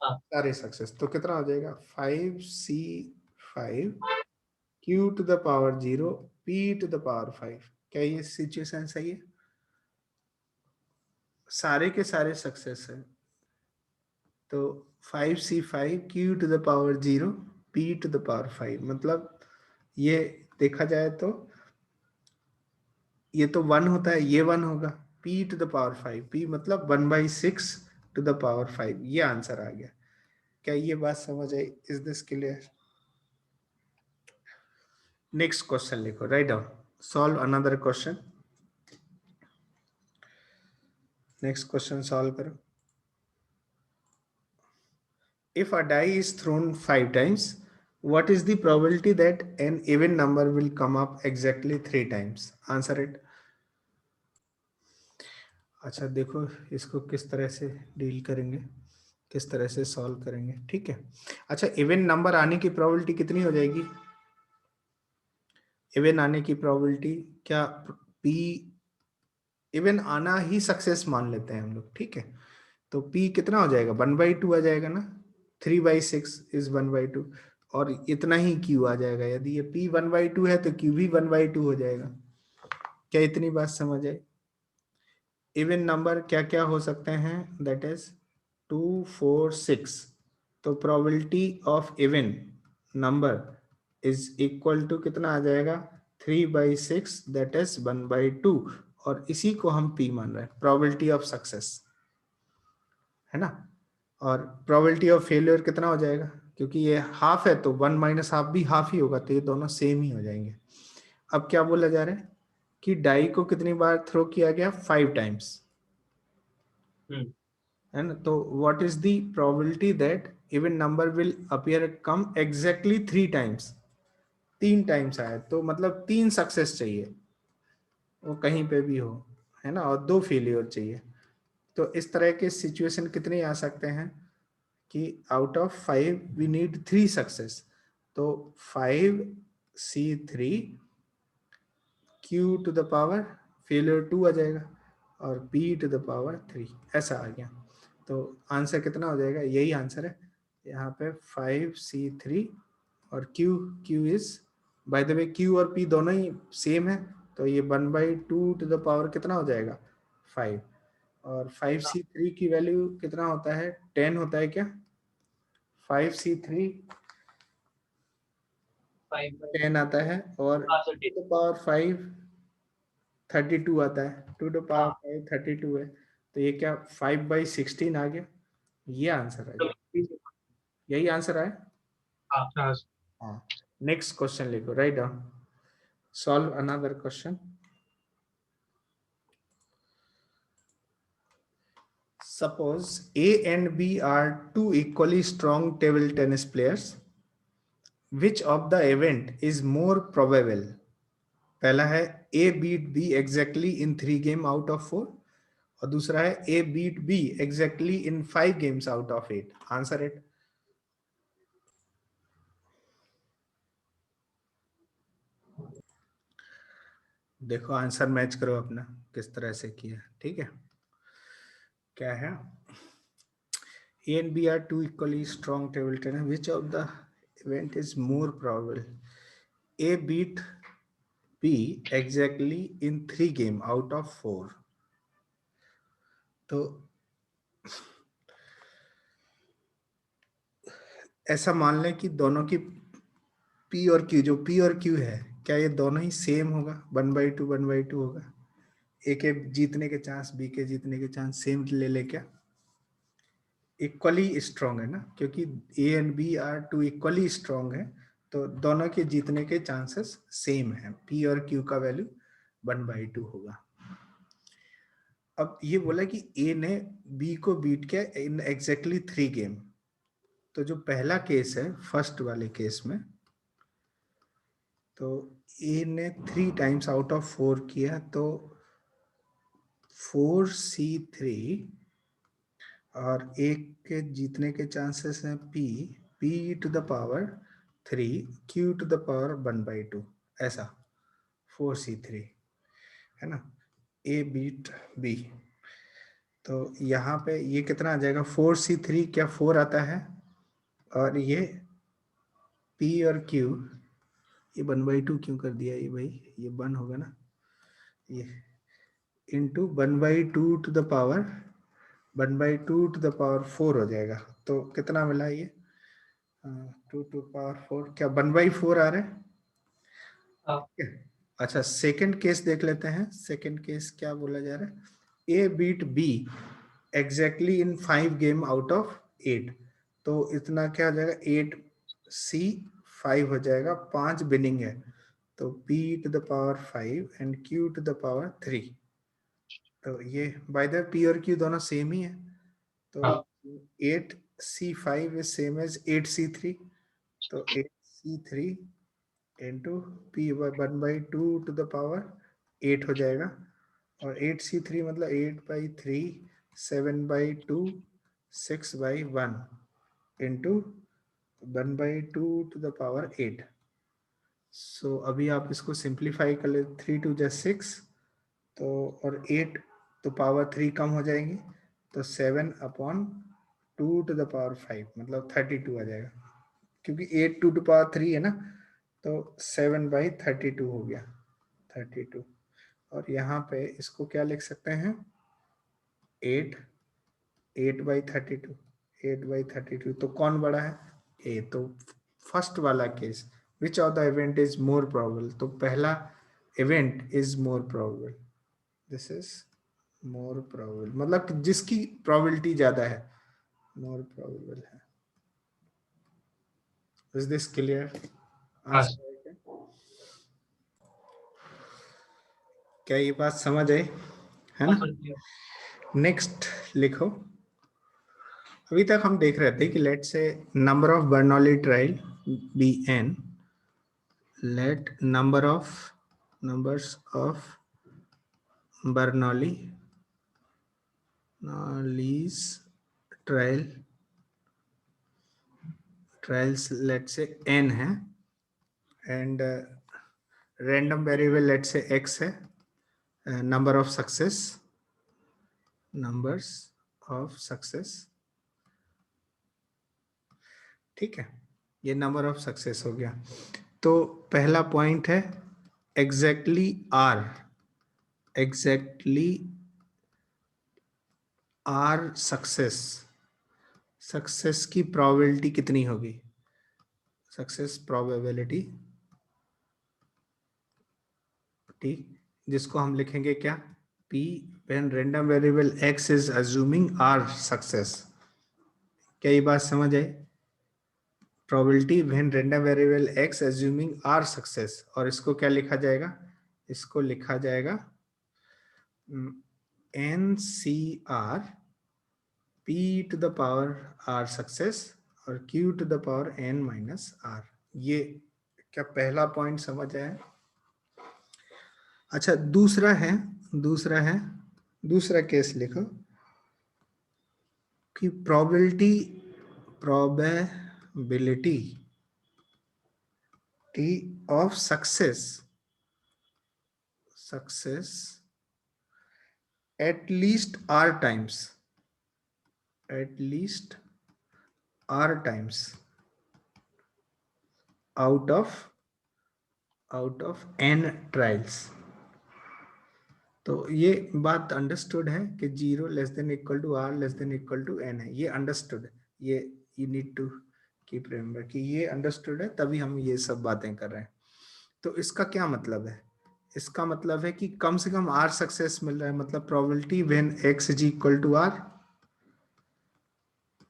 हाँ. सारे सक्सेस. तो कितना हो जाएगा 5C5 Q to the power 0 P to the power 5. क्या ये सिचुएशन सही है. सारे के सारे सक्सेस है, तो 5C5 Q to the power 0 P to the power 5, मतलब ये देखा जाए तो ये तो 1 होता है, ये 1 होगा, p to the power 5, p मतलब 1/6 टू द पावर 5, ये आंसर आ गया। क्या ये बात समझ आई? Is this clear? Next question लिखो, write down, solve another question. Next question solve करो। If a die is thrown 5 times, what is the probability that an even number will come up exactly 3 times? Answer it. अच्छा देखो इसको किस तरह से deal करेंगे, किस तरह से सॉल्व करेंगे, ठीक है। अच्छा, इवन नंबर आने की प्रोबेबिलिटी कितनी हो जाएगी? इवन आने की प्रोबेबिलिटी क्या, p इवन आना ही सक्सेस मान लेते हैं हम लोग, ठीक है। तो p कितना हो जाएगा? 1/2 आ जाएगा ना, 3/6 इज 1/2, और इतना ही q आ जाएगा। यदि ये p 1/2 है तो q भी 1/2 हो जाएगा। क्या इतनी बात समझ आए? इवन नंबर क्या क्या हो सकते हैं? That is 2, 4, 6। तो probability of even number is equal to कितना आ जाएगा? 3/6, दैट इज 1/2, और इसी को हम p मान रहे हैं, प्रोबेबिलिटी ऑफ सक्सेस, है ना। और प्रोबेबिलिटी ऑफ फेलियर कितना हो जाएगा? क्योंकि ये हाफ है तो 1 माइनस हाफ भी हाफ ही होगा, तो ये दोनों सेम ही हो जाएंगे। अब क्या बोला जा रहा है कि डाई को कितनी बार थ्रो किया गया? 5 टाइम्स, है ना। तो what is the probability that even number will appear come exactly 3 times? 3 times आया तो मतलब 3 सक्सेस चाहिए, वो कहीं पे भी हो, है ना, और 2 फेलियर चाहिए। तो इस तरह के सिचुएशन कितने आ सकते हैं कि out of 5 we need 3 success. तो 5c3 q to the power failure 2 आ जाएगा, और p टू द पावर 3, ऐसा आ गया। तो आंसर कितना हो जाएगा? यही आंसर है यहाँ पे, 5c3 और q is, by the way q और p दोनों ही सेम है, तो ये 1/2 टू द पावर कितना हो जाएगा? 5। और 5c3 की वैल्यू कितना होता है? 10 होता है क्या? 5c3 10 आता है, और 2 to the power 5 32 आता है, 2 to the power 5 32 है, तो ये क्या 5/16 आ गया? ये आंसर आ गया, यही आंसर आया। हाँ, नेक्स्ट क्वेश्चन लिखो, write down, solve another question. Suppose A and B are two equally strong table tennis players. Which of the event is more probable? पहला है A beat B exactly in 3 game out of 4, और दूसरा है A beat B exactly in 5 games out of 8. Answer it. देखो answer match करो अपना, किस तरह से किया, ठीक है। क्या है? A and B are two equally strong table tennis. Which of the event is more probable? A beat B exactly in 3 game out of 4. तो ऐसा मान लें कि दोनों की P और Q, जो P और Q है, क्या ये दोनों ही सेम होगा? 1/2 1/2 होगा। ए के जीतने के चांस, बी के जीतने के चांस सेम ले ले क्या? इक्वली स्ट्रॉन्ग है ना, क्योंकि A and B are two equally strong है, तो दोनों के जीतने के चांसेस सेम है। पी और क्यू का वैल्यू 1/2 होगा। अब ये बोला कि ए ने बी को बीट किया इन एग्जैक्टली 3 गेम। तो जो पहला केस है, फर्स्ट वाले केस में, तो ए ने 3 टाइम्स आउट ऑफ 4 किया, तो 4c3, और एक के जीतने के चांसेस हैं p to the power 3 q to the power 1/2, ऐसा 4c3, है ना। a बीट b, तो यहाँ पे ये कितना आ जाएगा? 4c3 क्या 4 आता है, और ये p और q, ये 1/2 क्यों कर दिया ये भाई? ये 1 होगा ना, ये into 1/2 to the power 1/2 to the power 4 हो जाएगा। तो कितना मिला ये? 2 टू पावर 4, क्या 1/4 आ रहा है? अच्छा, सेकंड केस देख लेते हैं। सेकंड केस क्या बोला जा रहा है? A beat B exactly in 5 game out of 8, तो इतना क्या हो जाएगा, 8C 5 हो जाएगा, 5 विनिंग है, तो P to the power 5 and Q to the power 3। तो ये बाय द P और Q दोनों सेम ही है, तो हाँ 8C5 is same as 8C3, तो 8C3 into P1/2 to the power 8 हो जाएगा, और 8C3 मतलब 8/3 7/2 6/1 into 1/2 to the power 8। सो अभी आप इसको सिंप्लीफाई कर ले, 3 2 जा 6, तो और 8 तो पावर 3 कम हो जाएंगे, तो 7/2 to the power 5 मतलब 32 आ जाएगा, क्योंकि 8 2 to power 3 है ना, तो 7/32 हो गया 32। और यहाँ पे इसको क्या लिख सकते हैं, 8/32, 8/32, तो कौन बड़ा है, ए। तो फर्स्ट वाला case, which of the event is more probable, तो पहला event is more probable, this is more probable, मतलब कि जिसकी प्रोबेबिलिटी ज्यादा है, मोर प्रोबेबल है। Is this clear? हाँ क्या ये बात समझ आई, है ना? समझ गया। नेक्स्ट लिखो, अभी तक हम देख रहे थे कि लेट से number of Bernoulli trial be n, let numbers of Bernoulli's trials let's say n है, and random variable let's say x है, numbers of success, ठीक है, ये नंबर ऑफ सक्सेस हो गया। तो पहला पॉइंट है एग्जैक्टली आर सक्सेस की प्रोबेबिलिटी कितनी होगी, सक्सेस प्रोबेबिलिटी, ठीक, जिसको हम लिखेंगे क्या, P when random variable x is assuming R success। क्या ये बात समझ आई, probability when random variable x assuming R success, और इसको क्या लिखा जाएगा, इसको लिखा जाएगा NCR P to the power R success और Q to the power n minus R। ये क्या पहला पॉइंट समझ आया? अच्छा, दूसरा केस लिखो कि probability of success at least r times out of n trials। तो ये बात अंडरस्टूड है कि 0 less than equal to r less than equal to n है, ये अंडरस्टूड है, ये you need to keep remember कि ये अंडरस्टूड है, तभी हम ये सब बातें कर रहे हैं। तो इसका क्या मतलब है, इसका मतलब है कि कम से कम r सक्सेस मिल रहा है, मतलब probability when x is equal to r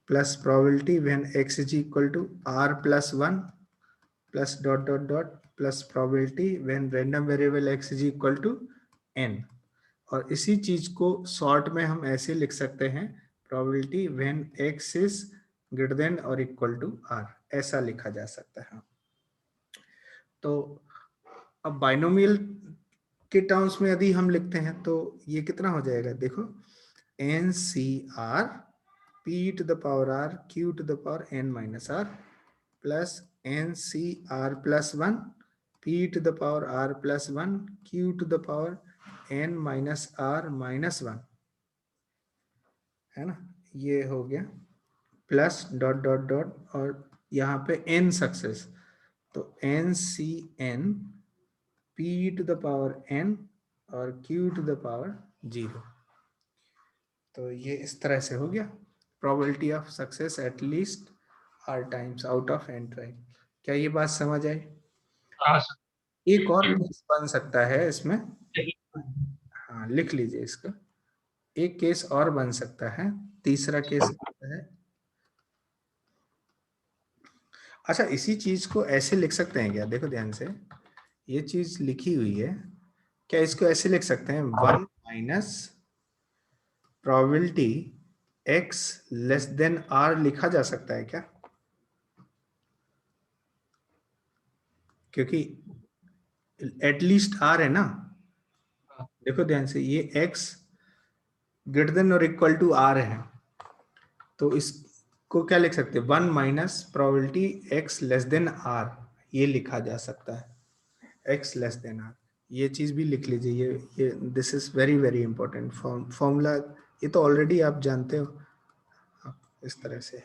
plus probability when x is equal to r plus 1 plus dot dot dot plus probability when random variable x is equal to n। और इसी चीज को short में हम ऐसे लिख सकते हैं, probability when x is greater than और इक्वल टू r, ऐसा लिखा जा सकता है। तो अब बाइनोमियल के टर्म्स में यदि हम लिखते हैं तो ये कितना हो जाएगा, देखो NCR P to the power R Q to the power n minus R plus NCR plus 1 P to the power R plus 1 Q to the power n minus R minus 1, है ना, ये हो गया, प्लस डॉट डॉट डॉट और यहाँ पे n success, तो NCN P to the power n और Q to the power 0। तो ये इस तरह से हो गया, probability of success at least r times out of n try. क्या ये बात समझ आई? हाँ सर, एक और केस बन सकता है इसमें, सही। हाँ लिख लीजिए इसका, एक केस और बन सकता है, तीसरा केस है। अच्छा, इसी चीज को ऐसे लिख सकते हैं क्या? देखो ध्यान से, ये चीज लिखी हुई है, क्या इसको ऐसे लिख सकते हैं? 1 minus probability x less then r लिखा जा सकता है क्या? क्योंकि एटलीस्ट r है ना। देखो ध्यान से, ये x ग्रेटर देन और इक्वल टू r है, तो इसको क्या लिख सकते हैं? 1 minus probability x less then r, ये लिखा जा सकता है, x लेस देन r। ये चीज भी लिख लीजिए, ये this is very very important formula. ये तो ऑलरेडी आप जानते हो, इस तरह से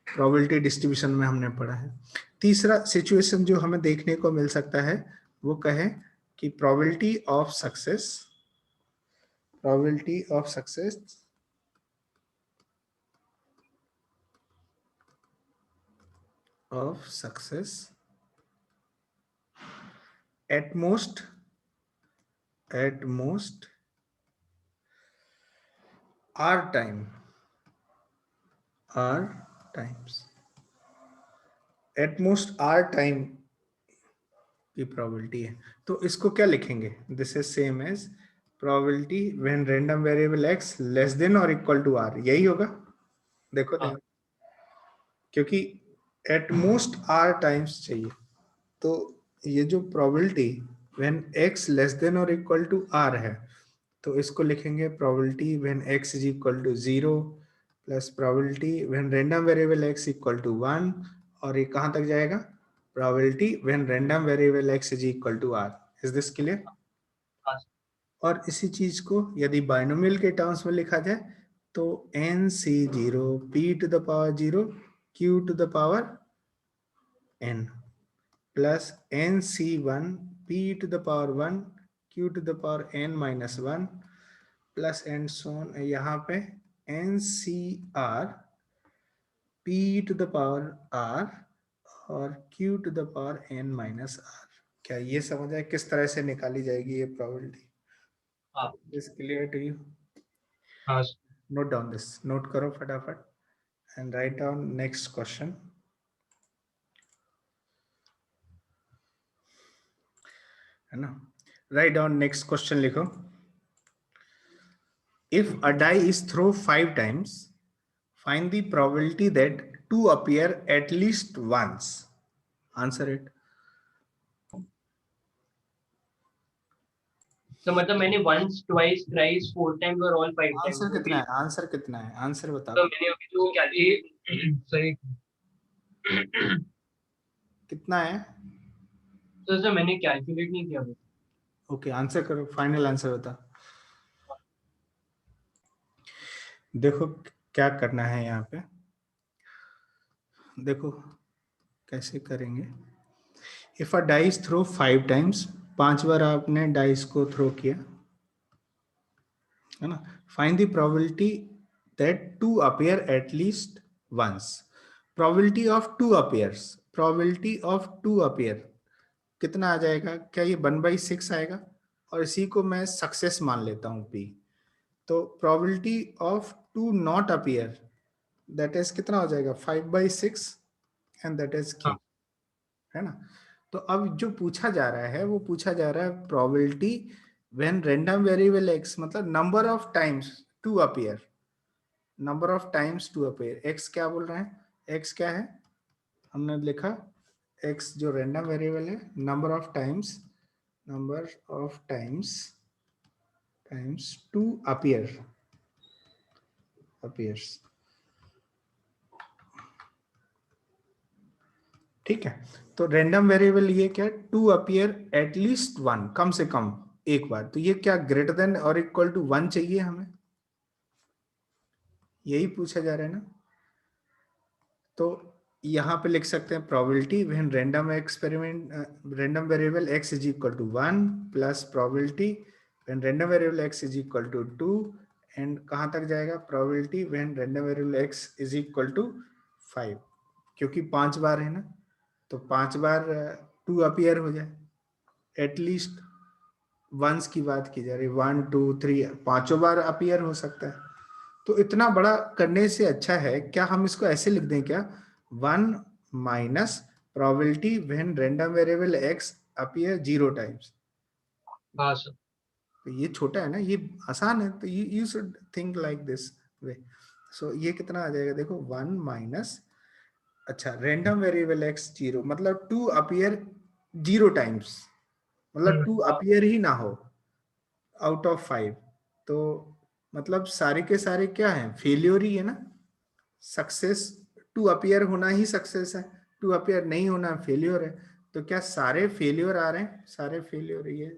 प्रोबेबिलिटी डिस्ट्रीब्यूशन में हमने पढ़ा है। तीसरा सिचुएशन जो हमें देखने को मिल सकता है, वो कहे कि probability of success, probability of success of success at most r times at most r time की प्रोबेबिलिटी है। तो इसको क्या लिखेंगे? This is same as probability when random variable x less than और इक्वल टू r, यही होगा। देखो ध्यान, क्योंकि एट मोस्ट r टाइम्स चाहिए, तो ये जो probability when x less than और इक्वल टू r है, तो इसको लिखेंगे probability when x is equal to 0 plus probability when random variable x equal to 1, और ये कहां तक जाएगा? Probability when random variable x is equal to r। Is this clear? और इसी चीज को यदि बाइनोमियल के टर्म्स में लिखा जाए, तो nc0 p to the power 0 q to the power n plus nc1 p to the power 1 q to the power n minus 1 plus and so on यहाँ पे ncr p to the power r और q to the power n minus r। क्या ये समझ आए किस तरह से निकाली जाएगी ये probability? Is clear to you? Note down this, note करो फटाफट and write down next question, है ना? राइट डाउन नेक्स्ट क्वेश्चन लिखो। If a die is thrown 5 times, find the probability that 2 appear at least once. Answer it. तो मतलब मैंने once, twice, thrice, 4 times और all 5 times। Answer कितना है? Answer कितना है? आंसर बताओ। तो मैंने अभी जो क्या सही कितना है? तो सर मैंने कैलकुलेट नहीं किया। ओके, आंसर करो, फाइनल आंसर बता। देखो क्या करना है यहाँ पे, देखो कैसे करेंगे। If a dice throw 5 times, 5 बार आपने डाइस को थ्रो किया, है ना? Find the probability that 2 appear at least once. Probability of 2 appears, probability of 2 appear कितना आ जाएगा? क्या ये 1/6 आएगा? और इसी को मैं सक्सेस मान लेता हूं P। तो probability of 2 not appear, that is कितना हो जाएगा? 5/6 एंड दैट इज Q, है ना? तो अब जो पूछा जा रहा है, वो पूछा जा रहा है probability when random variable x, मतलब number of times two appear, number of times two appear. x क्या बोल रहे हैं? x क्या है? हमने लिखा x जो रैंडम वेरिएबल है, number of times, number of times two appear, appears. ठीक है, तो रैंडम वेरिएबल ये क्या? टू अपीयर एटलीस्ट वन, कम से कम एक बार। तो ये क्या ग्रेटर देन और इक्वल टू 1 चाहिए हमें, यही पूछा जा रहा है ना? तो यहाँ पे लिख सकते हैं probability when random experiment random variable x is equal to 1 plus probability when random variable x is equal to 2, and कहाँ तक जाएगा? Probability when random variable x is equal to 5, क्योंकि 5 बार है ना, तो 5 बार 2 अपीयर हो जाए एटलीस्ट वंस की बात की जा रही है, 1 2 3 पांचों बार अपीयर हो सकता है। तो इतना बड़ा करने से अच्छा है क्या हम इसको ऐसे लिख दें क्या, 1 minus probability when random variable x appear 0 times. हाँ सर। तो ये छोटा है ना, ये आसान है, तो you should think like this way. So ये कितना आ जाएगा देखो, 1 माइनस, अच्छा रैंडम वेरिएबल एक्स 0 मतलब 2 अपीयर 0 टाइम्स, मतलब 2 अपीयर ही ना हो आउट ऑफ 5। तो मतलब सारे के सारे क्या है, फेलियर ही है ना। सक्सेस, 2 अपीयर होना ही सक्सेस है, 2 अपीयर नहीं होना फेलियर है। तो क्या सारे फेलियर आ रहे हैं, सारे फेलियर ये,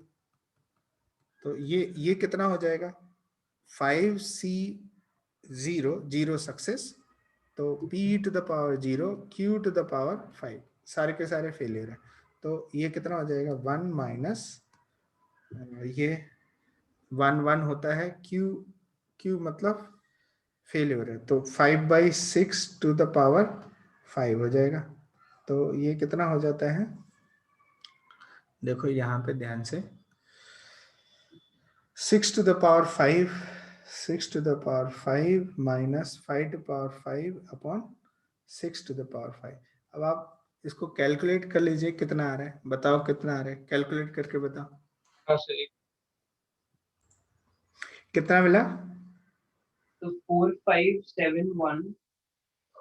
तो ये कितना हो जाएगा, 5C0 0 सक्सेस, तो P to the power 0 Q to the power 5 सारे के सारे फेलियर है। तो ये कितना हो जाएगा, 1 माइनस ये 1 1 होता है, Q मतलब फेलियर है, तो 5/6 टू द पावर 5 हो जाएगा। तो ये कितना हो जाता है, देखो यहाँ पे ध्यान से, 6 to the power 5, 6 to the power 5 minus 5 to the power 5 upon 6 to the power 5। अब आप इसको कैलकुलेट कर लीजिए कितना आ रहा है, बताओ कितना आ रहा है, कैलकुलेट करके बताओ। हाँ सर। कितना मिला, तो 4571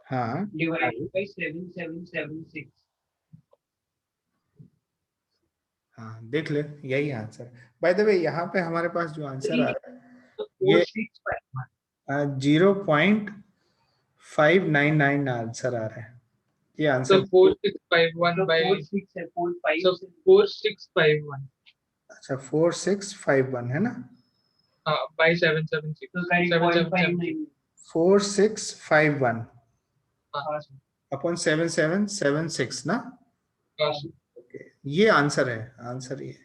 हाँ divided by 7776। हाँ देख ले, यही आंसर। बाय द वे यहाँ पे हमारे पास जो आंसर आ रहा है तो ये 4651। 0.599 आंसर आ रहा है, ये तो आंसर। 4651 तो by 46 है, 45 so 4651 अच्छा 4651 है ना, हाँ by 776 तो करीब 7776 4651 हाँ अपॉन 7776 ना। हाँ सर। ओके ये आंसर है, आंसर ये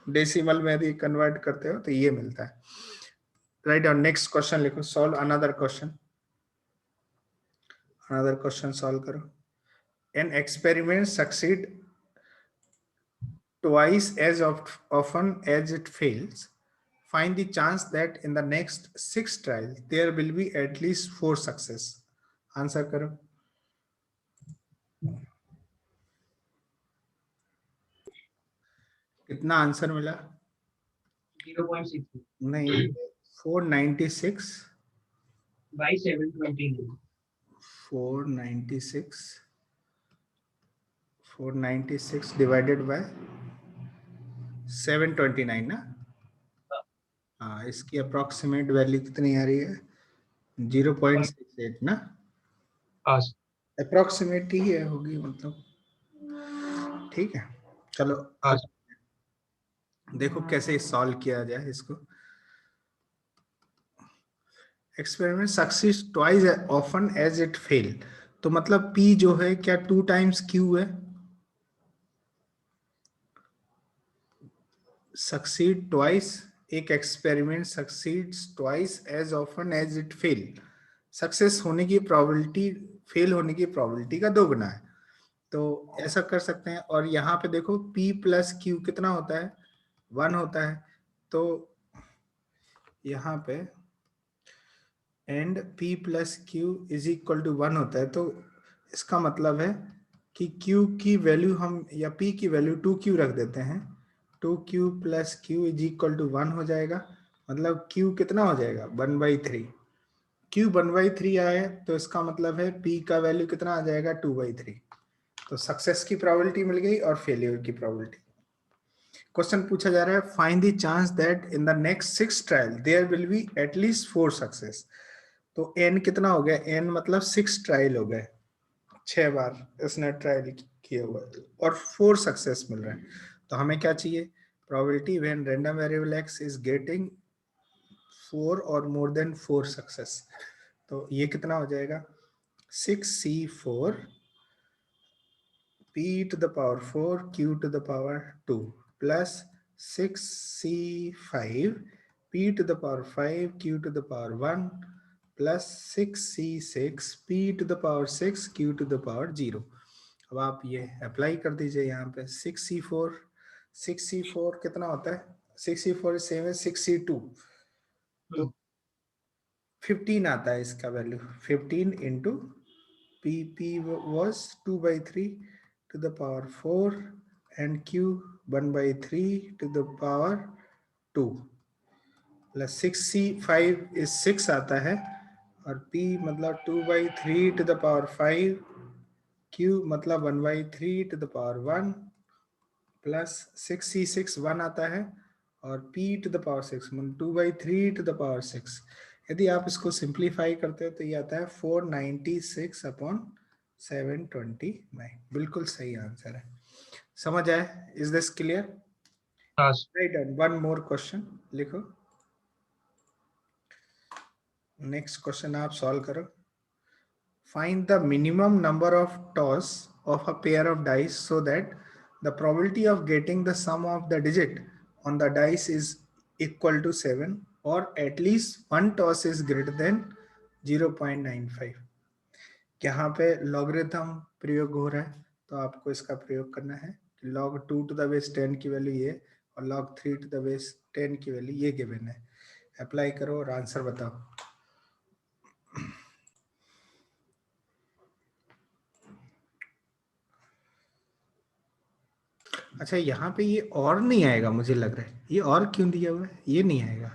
डेसिमल में यदि कन्वर्ट करते हो तो ये मिलता है। राइट, और नेक्स्ट क्वेश्चन लिखो, solve another question, another question solve करो। An experiment succeed twice as often as it fails. Find the chance that in the next 6 trials there will be at least 4 success. Answer करो। कितना answer मिला, 0.6 नहीं 496 by 729। 496 divided by 729 ना। हाँ इसकी approximate value कितनी आ रही है, 0.68 ना, हाँ सर। अप्रोक्सीमेट ही है होगी मतलब, ठीक है। चलो हाँ अब देखो कैसे सॉल्व किया जाए इसको। Experiment succeed twice often as it fail, तो मतलब P जो है क्या 2 टाइम्स Q है, सक्सीड ट्वाइस, एक experiment succeeds twice as often as it fail, success होने की प्रोबेबिलिटी फेल होने की प्रोबेबिलिटी का 2 गुना है। तो ऐसा कर सकते हैं, और यहाँ पे देखो P प्लस Q कितना होता है, 1 होता है। तो यहाँ पे and P plus Q is equal to 1 होता है, तो इसका मतलब है कि Q की वैल्यू हम, या P की वैल्यू 2Q रख देते हैं, 2Q plus Q is equal to 1 हो जाएगा। मतलब Q कितना हो जाएगा, 1/3। Q 1/3 आए तो इसका मतलब है P का वैल्यू कितना आ जाएगा, 2/3। तो सक्सेस की प्रोबेबिलिटी मिल गई और फेलियर की प्रोबेबिलिटी। क्वेश्चन पूछा जा रहा है, find the chance that in the next 6 trial there will be at least 4 success. तो n कितना हो गया, n मतलब 6 ट्रायल हो गए, 6 बार इसने ट्रायल किया हुआ है और 4 सक्सेस मिल रहे हैं। तो हमें क्या चाहिए, probability when random variable x is getting 4 और मोर देन 4 सक्सेस। तो ये कितना हो जाएगा, 6C4 P to the power 4 Q to the power 2 plus 6C5 P to the power 5 Q to the power 1 plus 6C6 P to the power 6 Q to the power 0। अब आप ये apply कर दीजिए यहाँ पे, 6C4 कितना होता है, 64 is same as 62, तो 15 आता है इसका value. 15 into P was 2 by 3 to the power 4 and Q 1 by 3 to the power 2 plus 65 is 6 आता है और P मतलब 2 by 3 to the power 5, Q मतलब 1 by 3 to the power 1 plus 66 1 आता है और P to the power 6 मतलब 2 by 3 to the power 6. यदि आप इसको सिंप्लीफाई करते हो तो ये आता है 496 अपॉन 729. बिल्कुल सही आंसर है. समझ आए? Is this clear? हाँ sir. Right. And one more question लिखो. नेक्स्ट क्वेश्चन आप सॉल्व करो. Find the minimum number of toss of a pair of dice so that the probability of getting the sum of the digit on the dice is equal to 7 or at least one toss is greater than 0.95. यहाँ पे logarithm प्रयोग हो रहा है तो आपको इसका प्रयोग करना है. log 2 to the base 10 की वैल्यू ये और log 3 to the base 10 की वैल्यू ये गिवन है. अप्लाई करो और आंसर बताओ. अच्छा, यहाँ पे ये और नहीं आएगा मुझे लग रहा है. ये और क्यों दिया हुआ है? ये नहीं आएगा.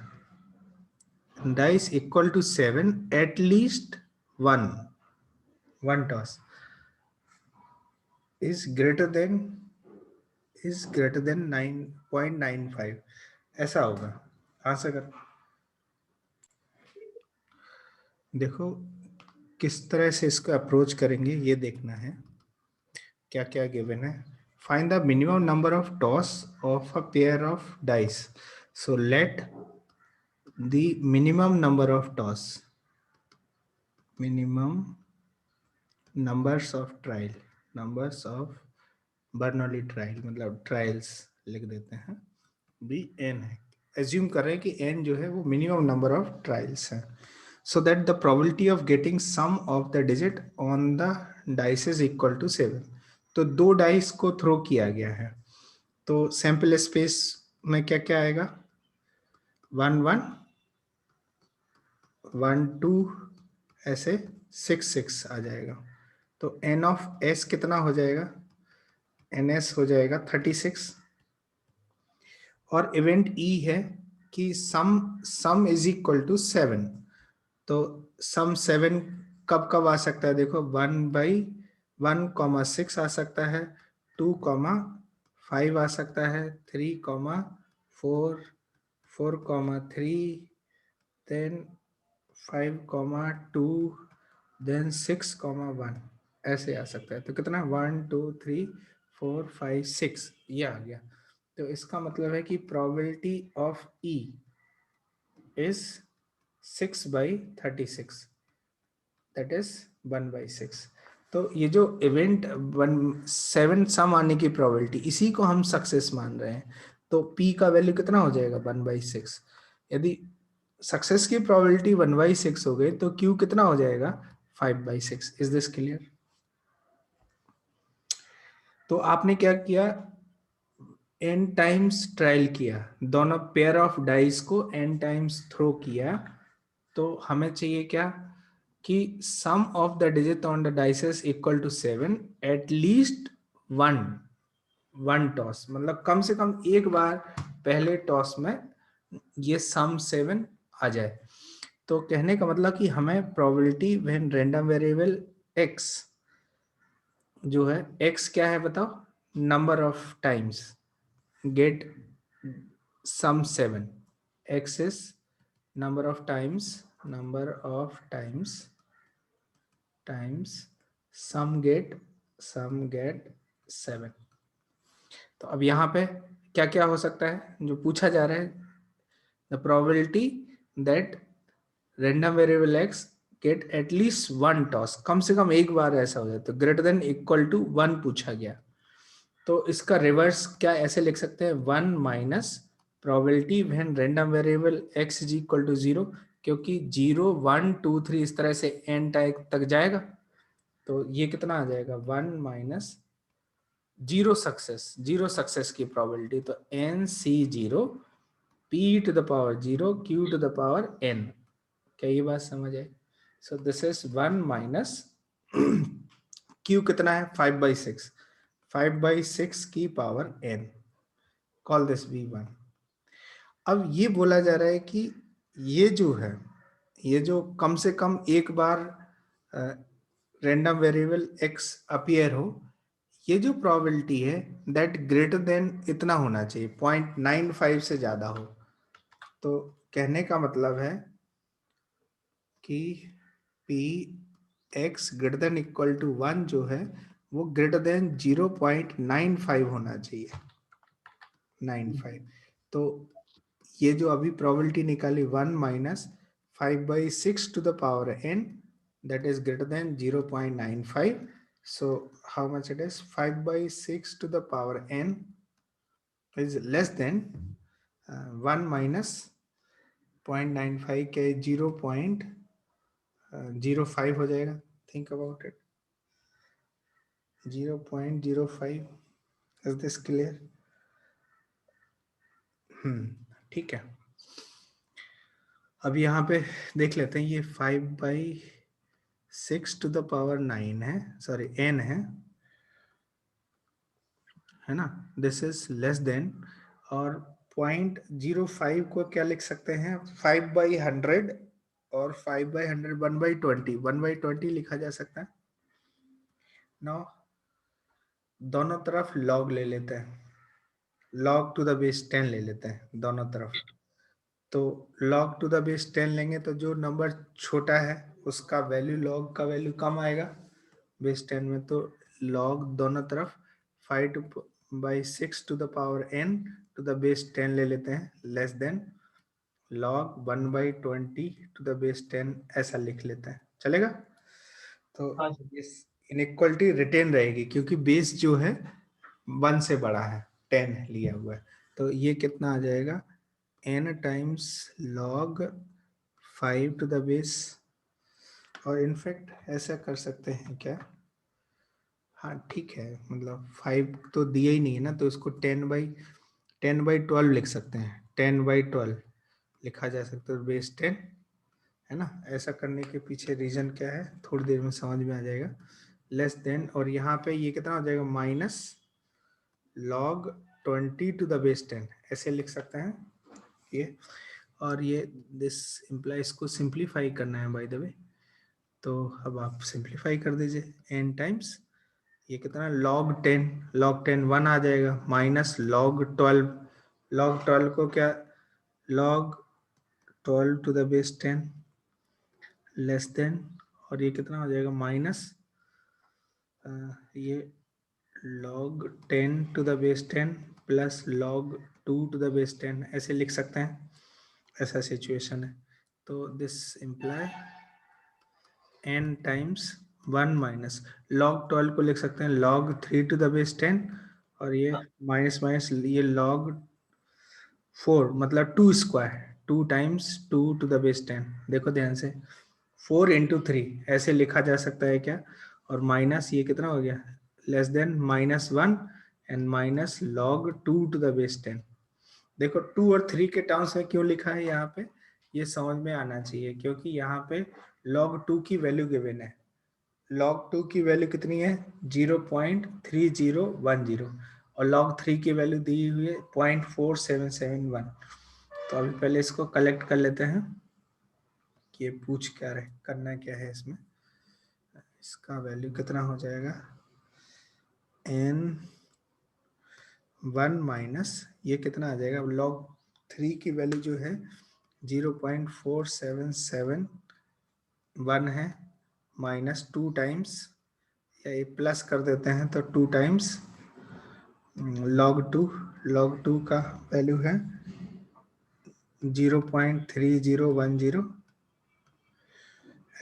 Dice equal to 7 at least one toss is greater than 9.95. ऐसा होगा. आंसर कर. देखो किस तरह से इसको अप्रोच करेंगे ये देखना है. क्या क्या गिवन है. Find the minimum number of toss of a pair of dice. So let the minimum number of toss, minimum numbers of Bernoulli trial, मतलब trials लिख देते हैं. भी n है. Assume कर रहे हैं कि n जो है वो minimum number of trials है. So that the probability of getting sum of the digit on the dice is equal to 7. तो दो डाइस को थ्रो किया गया है तो सैंपल स्पेस में क्या क्या आएगा. 1 1 1 2 ऐसे 6 6 आ जाएगा. तो n ऑफ s कितना हो जाएगा. ns हो जाएगा 36. और इवेंट e है कि सम इज इक्वल टू 7. तो सम 7 कब कब आ सकता है. देखो 1/1, 6 आ सकता है. 2, 5 आ सकता है. 3, 4, 4, 3, then 5, 2, then 6, 1 ऐसे आ सकता है. तो कितना 1 2 3 4 5 6 ये आ गया. तो इसका मतलब है कि probability of E is 6/36, that is 1/6. तो ये जो इवेंट 7 सम आने की प्रोबेबिलिटी इसी को हम सक्सेस मान रहे हैं. तो P का वैल्यू कितना हो जाएगा 1/6. यदि सक्सेस की प्रोबेबिलिटी 1/6 हो गई तो Q कितना हो जाएगा 5/6. Is this clear. तो आपने क्या किया n टाइम्स ट्रायल किया. दोनों पेयर ऑफ डाइस को n टाइम्स थ्रो किया. तो हमें चाहिए क्या कि sum of the digit on the dices equal to 7 at least one toss. मतलब कम से कम एक बार पहले टॉस में ये सम 7 आ जाए. तो कहने का मतलब कि हमें probability when random variable x जो है x क्या है बताओ. Number of times get sum 7. X is number of times sum get 7. तो अब यहाँ पे क्या क्या हो सकता है जो पूछा जा रहा है. the probability that random variable x get at least one toss, कम से कम एक बार ऐसा हो जाए. तो ग्रेटर देन इक्वल टू 1 पूछा गया. तो इसका रिवर्स क्या ऐसे लिख सकते हैं 1 minus probability when random variable x is equal to 0, क्योंकि 0 1 2 3 इस तरह से n तक जाएगा. तो ये कितना आ जाएगा 1 माइनस जीरो सक्सेस की प्रोबेबिलिटी. तो n c 0 p to the power 0 q to the power n. क्या ये बात समझ आई? So this is 1 minus q कितना है 5/6, 5/6 की power n, call this v1. अब ये बोला जा रहा है कि ये जो है, ये जो कम से कम एक बार रैंडम वेरिएबल x अपीयर हो, ये जो प्रोबेबिलिटी है दैट ग्रेटर देन इतना होना चाहिए, 0.95 से ज्यादा हो. तो कहने का मतलब है कि p x greater than equal to 1 जो है वो ग्रेटर देन 0.95 होना चाहिए, 95. तो ये जो अभी प्रोबेबिलिटी निकाली 1 minus 5/6 to the power n, that is greater than 0.95. So how much it is? 5/6 to the power n is less than 1 minus 0.95 के 0.05 हो जाएगा. Think about it. 0.05. Is this clear? ठीक है. अब यहाँ पे देख लेते हैं, ये 5/6 to the power 9 है, सॉरी n है ना. दिस इज लेस देन, और 0.05 को क्या लिख सकते हैं 5/100, और 5/100 1/20, 1/20 लिखा जा सकता है. नाउ दोनों तरफ log ले लेते हैं, log to the base 10 ले लेते हैं दोनों तरफ. तो log to the base 10 लेंगे तो जो नंबर छोटा है उसका वैल्यू, log का वैल्यू कम आएगा बेस 10 में. तो log दोनों तरफ 5/6 to the power n to the base 10 ले लेते हैं, less than log 1/20 to the base 10 ऐसा लिख लेते हैं, चलेगा. तो हाँ सर. इस इनइक्वालिटी रिटेन रहेगी क्योंकि बेस जो है 1 से बड़ा है, 10 लिया हुआ है. तो ये कितना आ जाएगा, n times log 5 to the base, और इनफैक्ट ऐसा कर सकते हैं क्या, हाँ ठीक है, मतलब 5 तो दिया ही नहीं है ना, तो इसको 10/12 लिख सकते हैं, 10/12 लिखा जा सकता है बेस 10, है ना. ऐसा करने के पीछे रीजन क्या है थोड़ी देर में समझ में आ जाएगा. लेस देन, और यहाँ पे ये कितना हो जाएगा minus log 20 to the base 10 ऐसे लिख सकते हैं ये. और ये दिस इम्प्लाई, इसको सिंप्लीफाई करना है बाय द वे. तो अब आप सिंप्लीफाई कर दीजिए, n टाइम्स ये कितना log 10 1 आ जाएगा, माइनस log 12, log 12 को क्या log 12 to the base 10 less than, और ये कितना हो जाएगा माइनस ये log 10 to the base 10 plus log 2 to the base 10 ऐसे लिख सकते हैं, ऐसा सिचुएशन है. तो this imply n times 1 minus log 12 को लिख सकते हैं log 3 to the base 10, और ये माइनस माइनस ये log 4 मतलब 2 square, 2 times 2 to the base 10. देखो ध्यान से 4 into 3 ऐसे लिखा जा सकता है क्या, और माइनस ये कितना हो गया less than -1 and minus log 2 to the base 10. देखो 2 और 3 के टर्म्स में क्यों लिखा है यहाँ पे, ये समझ में आना चाहिए, क्योंकि यहाँ पे log 2 की वैल्यू गिवन है. log 2 की वैल्यू कितनी है 0.3010, और log 3 की वैल्यू दी हुई है 0.4771. तो अभी पहले इसको कलेक्ट कर लेते हैं कि ये पूछ क्या रहे, करना क्या है इसमें. इसका वैल्यू कितना हो जाएगा n1 माइनस ये कितना आ जाएगा, log 3 की वैल्यू जो है 0.4771 है, माइनस 2 टाइम्स, या ये प्लस कर देते हैं तो 2 टाइम्स log 2 का वैल्यू है 0.3010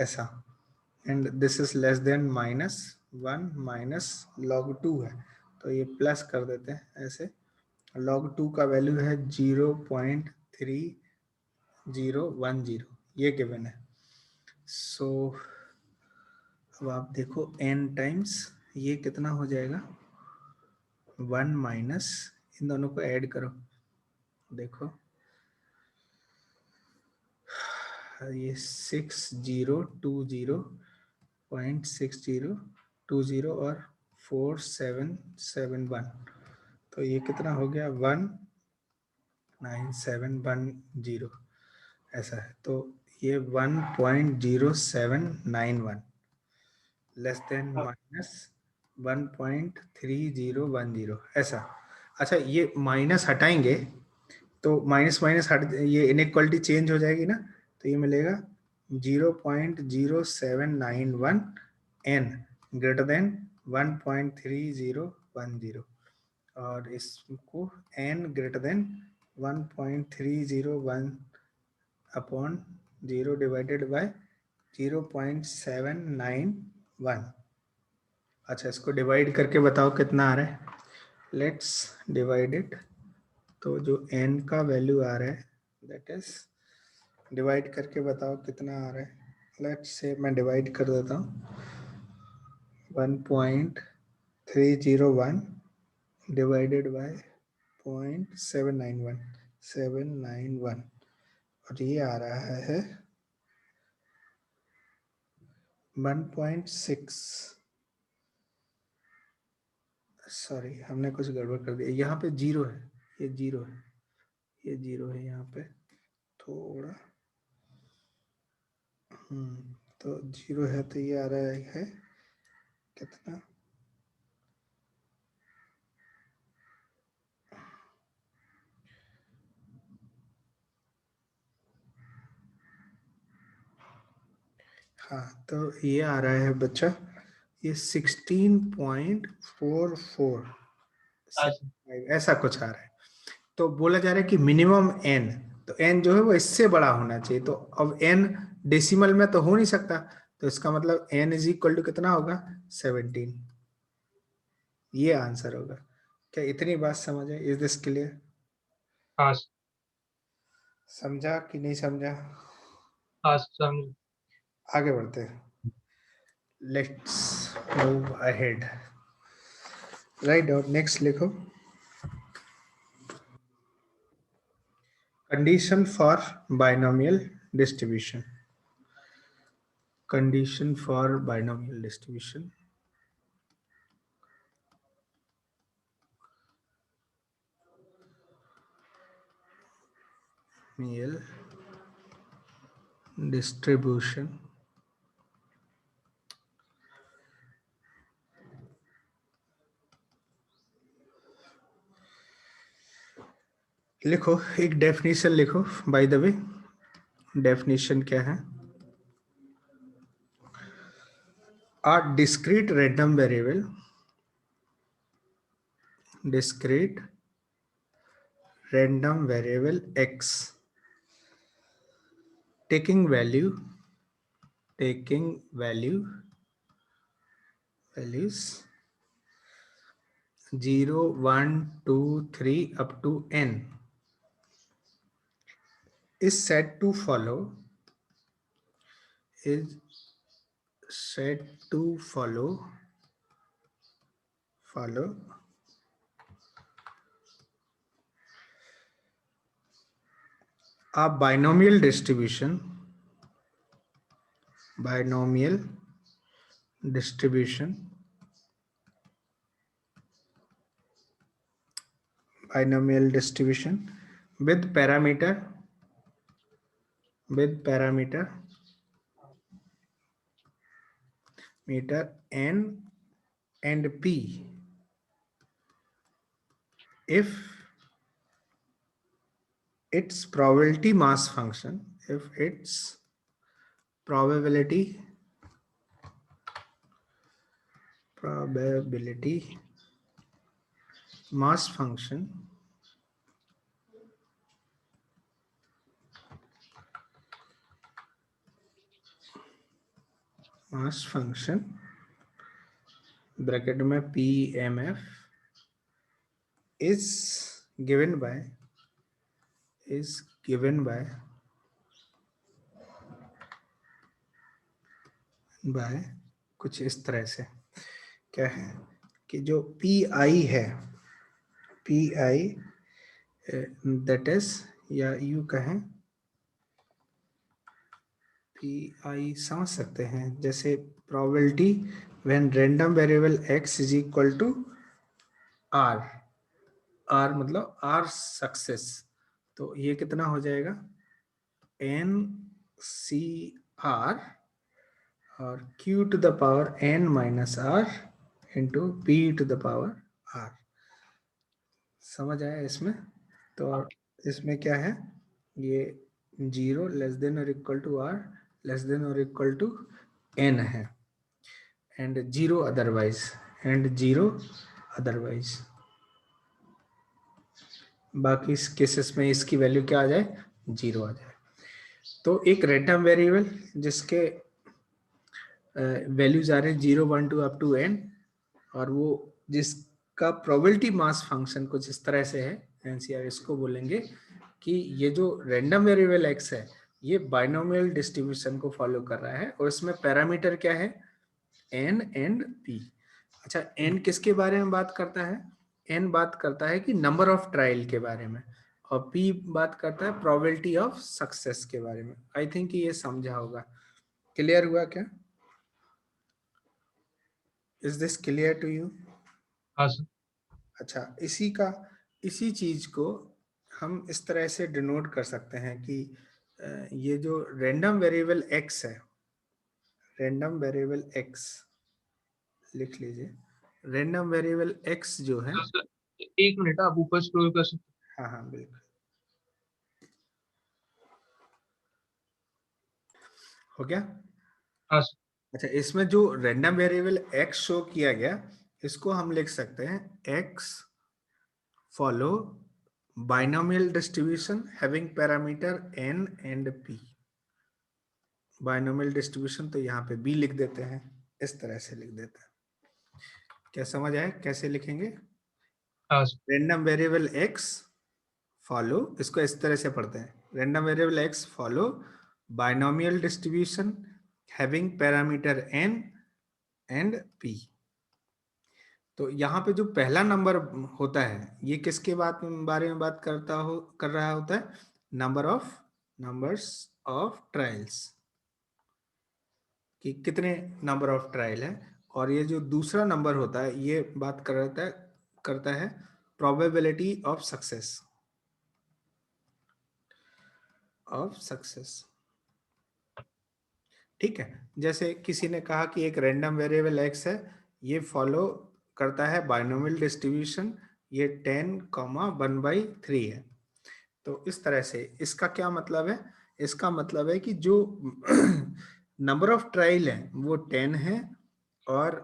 ऐसा, and this is less than -1 minus log 2 है, तो ये प्लस कर देते हैं ऐसे. log 2 का वैल्यू है 0.3010, ये गिवन है. सो अब आप देखो n टाइम्स ये कितना हो जाएगा 1 माइनस, इन दोनों को ऐड करो, देखो ये 6020.6020 और 4771, तो ये कितना हो गया 19710 ऐसा है। तो ये 1.0791 लेस देन माइनस 1.3010 ऐसा। अच्छा, ये माइनस हटाएंगे तो माइनस माइनस हट, ये इनइक्वालिटी चेंज हो जाएगी ना, तो ये मिलेगा 0.0791 n ग्रेटर देन 1.3010 और इसको n greater than 1.301 upon 0 divided by 0.791। अच्छा, इसको डिवाइड करके बताओ कितना आ रहा है। Let's divide it. तो जो n का वैल्यू आ रहा है दैट इज, डिवाइड करके बताओ कितना आ रहा है। लेट्स से मैं डिवाइड कर देता हूँ 1.301 डिवाइडेड बाय 0.791 और ये आ रहा है 1.6। सॉरी, हमने कुछ गड़बड़ कर दिया, यहाँ पे जीरो है, ये जीरो है, ये जीरो है यहाँ पे थोड़ा, तो जीरो है, तो ये आ रहा है कितना, हाँ, तो ये आ रहा है बच्चा, ये 16.44 ऐसा कुछ आ रहा है। तो बोला जा रहा है कि मिनिमम n, तो n जो है वो इससे बड़ा होना चाहिए। तो अब n डेसिमल में तो हो नहीं सकता, तो इसका मतलब n इज इक्वल टू कितना होगा 17। ये आंसर होगा। क्या इतनी बात समझ है? Is this clear? हाँ समझा कि नहीं समझा? हाँ समझ। आगे बढ़ते हैं। Let's move ahead. Write down, next लिखो। Condition for binomial distribution. Condition for binomial distribution. Binomial distribution लिखो, एक डेफिनेशन लिखो। बाय द वे, डेफिनेशन क्या है? A discrete random variable, discrete random variable x taking values 0, 1, 2, 3 up to n is said to follow a binomial distribution with parameter meter n and p if its probability mass function mass function bracket में PMF is given by कुछ इस तरह से। क्या है कि जो PI है, PI दैट इज, या यू कहें PI समझ सकते हैं, जैसे probability when random variable x is equal to r, r मतलब r सक्सेस, तो ये कितना हो जाएगा n c r और q to the power n minus r into p to the power r। समझ आया इसमें? तो इसमें क्या है, ये 0 लेस देन और equal to r less than और इक्वल टू n है, एंड 0 अदरवाइज, एंड 0 अदरवाइज। बाकी इस केसेस में इसकी वैल्यू क्या आ जाए, 0 आ जाए। तो एक रैंडम वेरिएबल जिसके वैल्यूज आ रहे हैं 0 1 2 अप टू n, और वो जिसका प्रोबेबिलिटी मास फंक्शन कुछ इस तरह से है, एनसीआर इसको बोलेंगे कि ये जो रैंडम वेरिएबल x है ये बाइनोमियल डिस्ट्रीब्यूशन को फॉलो कर रहा है, और इसमें पैरामीटर क्या है, n एंड p। अच्छा, n किसके बारे में बात करता है, n बात करता है कि नंबर ऑफ ट्रायल के बारे में, और p बात करता है प्रोबेबिलिटी ऑफ सक्सेस के बारे में। आई थिंक ये समझा होगा। क्लियर हुआ क्या? Is this clear to you? हाँ सर। अच्छा, इसी चीज को हम इस तरह से डिनोट कर सकते हैं कि ये जो रैंडम वेरिएबल x है, रैंडम वेरिएबल x लिख लीजिए, रैंडम वेरिएबल x जो है, तो सर, 1 मिनट आप ऊपर स्क्रॉल कर सकते हाँ हाँ बिल्कुल, हो गया। हैं। हाँ सर। अच्छा, इसमें जो रैंडम वेरिएबल x शो किया गया, इसको हम लिख सकते हैं x follow binomial distribution having parameter n and p। Binomial distribution तो यहाँ पे b लिख देते हैं, इस तरह से लिख देते हैं। क्या समझ आए कैसे लिखेंगे? हाँ sir. Random variable x follow, इसको इस तरह से पढ़ते हैं, random variable x follow binomial distribution having parameter n and p। तो यहाँ पे जो पहला नंबर होता है ये किसके बारे में बात कर रहा होता है, नंबर्स ऑफ ट्रायल्स, कि कितने नंबर ऑफ ट्रायल है। और ये जो दूसरा नंबर होता है ये बात करता है प्रोबेबिलिटी ऑफ सक्सेस, ठीक है। जैसे किसी ने कहा कि एक रैंडम वेरिएबल x है, ये फॉलो करता है बाइनोमियल डिस्ट्रीब्यूशन, ये 10,1/3 है। तो इस तरह से इसका क्या मतलब है, इसका मतलब है कि जो नंबर ऑफ ट्रायल है वो 10 है और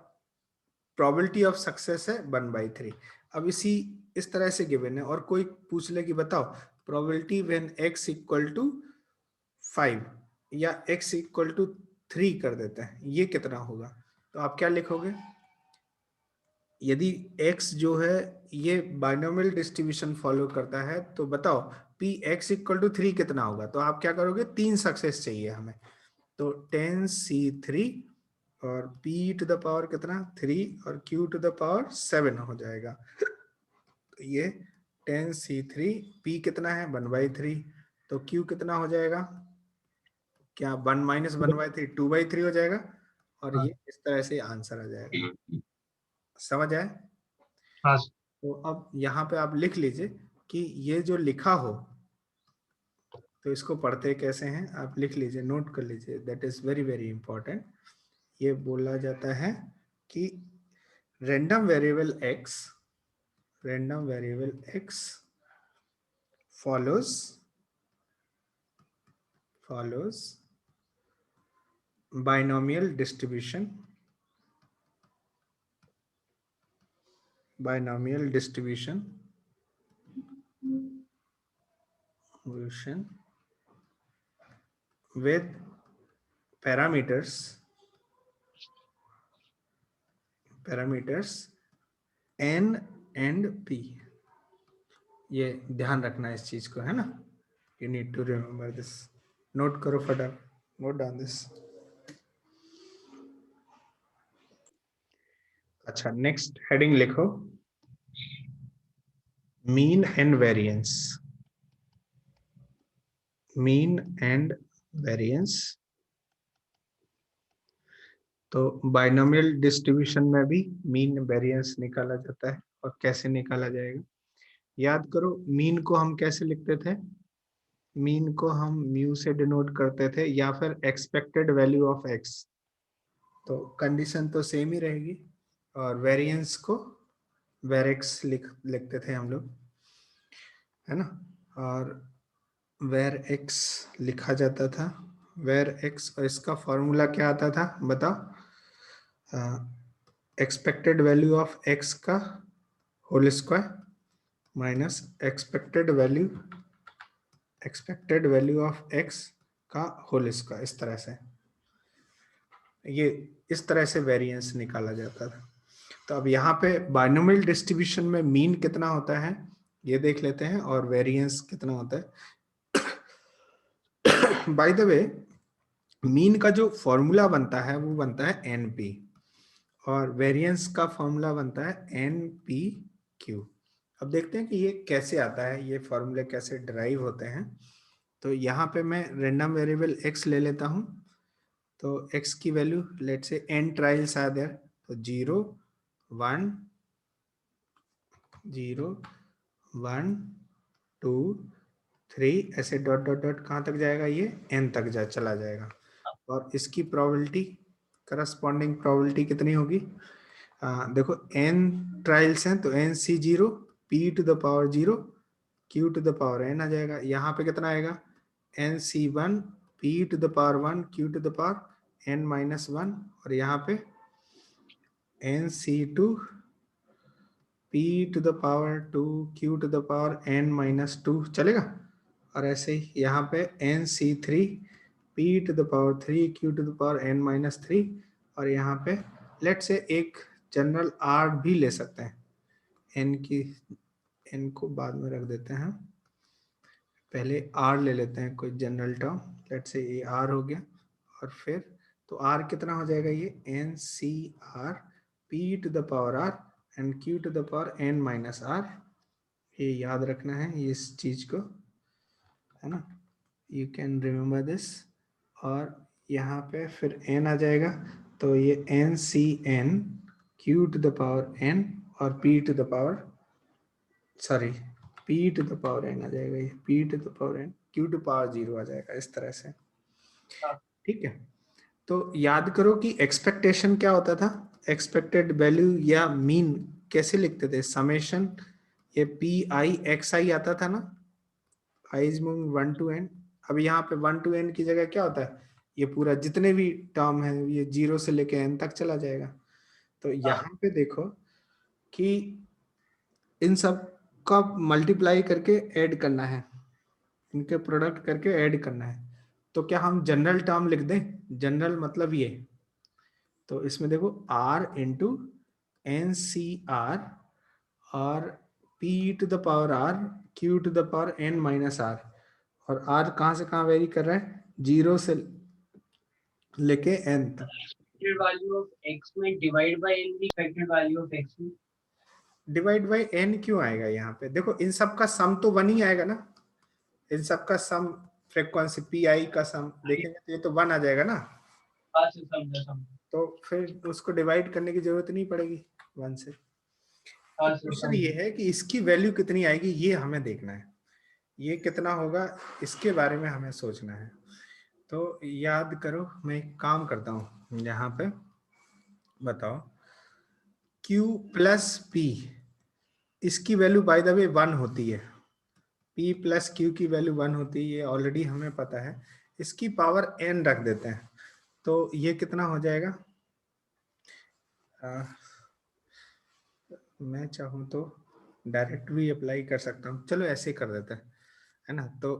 प्रोबेबिलिटी ऑफ सक्सेस है 1/3। अब इस तरह से गिवन है, और कोई पूछ ले कि बताओ probability when x equal to 5 या x इक्वल टू 3 कर देते हैं, ये कितना होगा, तो आप क्या लिखोगे? यदि x जो है ये बाइनोमियल डिस्ट्रीब्यूशन फॉलो करता है, तो बताओ p x इक्वल टू 3 कितना होगा, तो आप क्या करोगे, 3 सक्सेस चाहिए हमें, तो 10c3 और p टू द पावर कितना 3 और q टू द पावर 7 हो जाएगा। तो ये 10c3, p कितना है 1/3, तो q कितना हो जाएगा, क्या 1 माइनस 1/3 2/3 हो जाएगा, और हाँ। ये इस तरह से आंसर आ जाएगा। समझ आए? हाँ सर। तो अब यहाँ पे आप लिख लीजिए कि ये जो लिखा हो तो इसको पढ़ते कैसे हैं, आप लिख लीजिए, नोट कर लीजिए, that is very very important. ये बोला जाता है कि random variable x follows binomial distribution with parameters n and p। ये ध्यान रखना इस चीज को, है ना, you need to remember this. Note करो फटाफट, नोट डाउन दिस। अच्छा, नेक्स्ट हेडिंग लिखो, मीन एंड वेरिएंस। तो बाइनोमियल डिस्ट्रीब्यूशन में भी मीन वेरिएंस निकाला जाता है। और कैसे निकाला जाएगा याद करो, मीन को हम कैसे लिखते थे, मीन को हम म्यू से डिनोट करते थे या फिर एक्सपेक्टेड वैल्यू ऑफ एक्स। तो कंडीशन तो सेम ही रहेगी। और वेरिएंस को वेरेक्स लिखते थे हम लोग, है ना। और वेर एक्स लिखा जाता था, वेर एक्स, और इसका फॉर्मूला क्या आता था बताओ, एक्सपेक्टेड वैल्यू ऑफ एक्स का whole square minus expected value of X का होल स्क्वायर। इस तरह से, ये इस तरह से वेरिएंस निकाला जाता था। तो अब यहाँ पे बाइनोमियल डिस्ट्रीब्यूशन में मीन कितना होता है ये देख लेते हैं, और वेरिएंस कितना होता है। बाय द वे, मीन का जो फॉर्मूला बनता है वो बनता है एनपी, और वेरिएंस का फॉर्मूला बनता है एनपी क्यू। अब देखते हैं कि ये कैसे आता है, ये फॉर्मूले कैसे डिराइव होते हैं। तो यहाँ पे मैं रैंडम वेरिएबल x ले लेता हूँ। तो x की वैल्यू लेट से n ट्रायल्स आर देयर, तो 0 1 0 1 2 3 ऐसे डॉट डॉट डॉट कहाँ तक जाएगा, ये n तक चला जाएगा। और इसकी प्रोबेबिलिटी, करस्पॉन्डिंग प्रोबेबिलिटी कितनी होगी, देखो n ट्रायल्स हैं तो n c0 p to the power 0 q to the power n आ जाएगा। यहाँ पे कितना आएगा, n c1 p to the power 1 q to the power n minus 1, और यहाँ पे n c2 p to the power 2 q to the power n minus 2 चलेगा। और ऐसे ही यहाँ पे n c3 p to the power 3 q to the power n minus 3, और यहाँ पे लेट से एक जनरल r भी ले सकते हैं, n को बाद में रख देते हैं, पहले r ले लेते हैं कोई जनरल टर्म, लेट से ये r हो गया। और फिर तो r कितना हो जाएगा, ये n c r p to the power r and q to the power n minus r। ये याद रखना है इस चीज को, है ना, यू कैन रिमेम्बर दिस। और यहाँ पे फिर n आ जाएगा, तो ये n c n q to the power n और p to the power, sorry p to the power n आ जाएगा, ये p to the power n q to power 0 आ जाएगा, इस तरह से। ठीक है, तो याद करो कि एक्सपेक्टेशन क्या होता था, एक्सपेक्टेड वैल्यू या मीन कैसे लिखते थे, समेशन, ये पी आई एक्स आई आता था ना, I is moving 1 to n। अब यहाँ पे 1 to n की जगह क्या होता है, ये पूरा जितने भी टर्म है ये 0 से लेके n तक चला जाएगा। तो यहाँ पे देखो कि इन सब का मल्टीप्लाई करके ऐड करना है, इनके प्रोडक्ट करके ऐड करना है। तो क्या हम जनरल टर्म लिख दें, जनरल मतलब ये, तो इसमें देखो r into N C R और p to the power r q to the power n minus r, और r कहाँ से कहाँ वेरी कर रहा है, 0 से लेके n तक। एक्सपेक्टेड वैल्यू ऑफ x में डिवाइड बाय n भी एक्सपेक्टेड वैल्यू ऑफ x में डिवाइड बाय n क्यों आएगा यहाँ पे, देखो इन सब का सम तो 1 ही आएगा ना, इन सब का सम फ्रीक्वेंसी पी आई का सम देखेंगे तो ये तो 1 आ जाएगा ना, पास से समझा तो फिर उसको डिवाइड करने की जरूरत नहीं पड़ेगी 1 से। क्वेश्चन ये है कि इसकी वैल्यू कितनी आएगी, ये हमें देखना है, ये कितना होगा इसके बारे में हमें सोचना है। तो याद करो, मैं एक काम करता हूँ यहाँ पे, बताओ q प्लस p, इसकी वैल्यू बाय द वे 1 होती है, p प्लस q की वैल्यू 1 होती है, ये ऑलरेडी हमें पता है। इसकी पावर n रख देते हैं, तो ये कितना हो जाएगा, मैं चाहूँ तो डायरेक्ट भी अप्लाई कर सकता हूँ, चलो ऐसे कर देते हैं, है ना। तो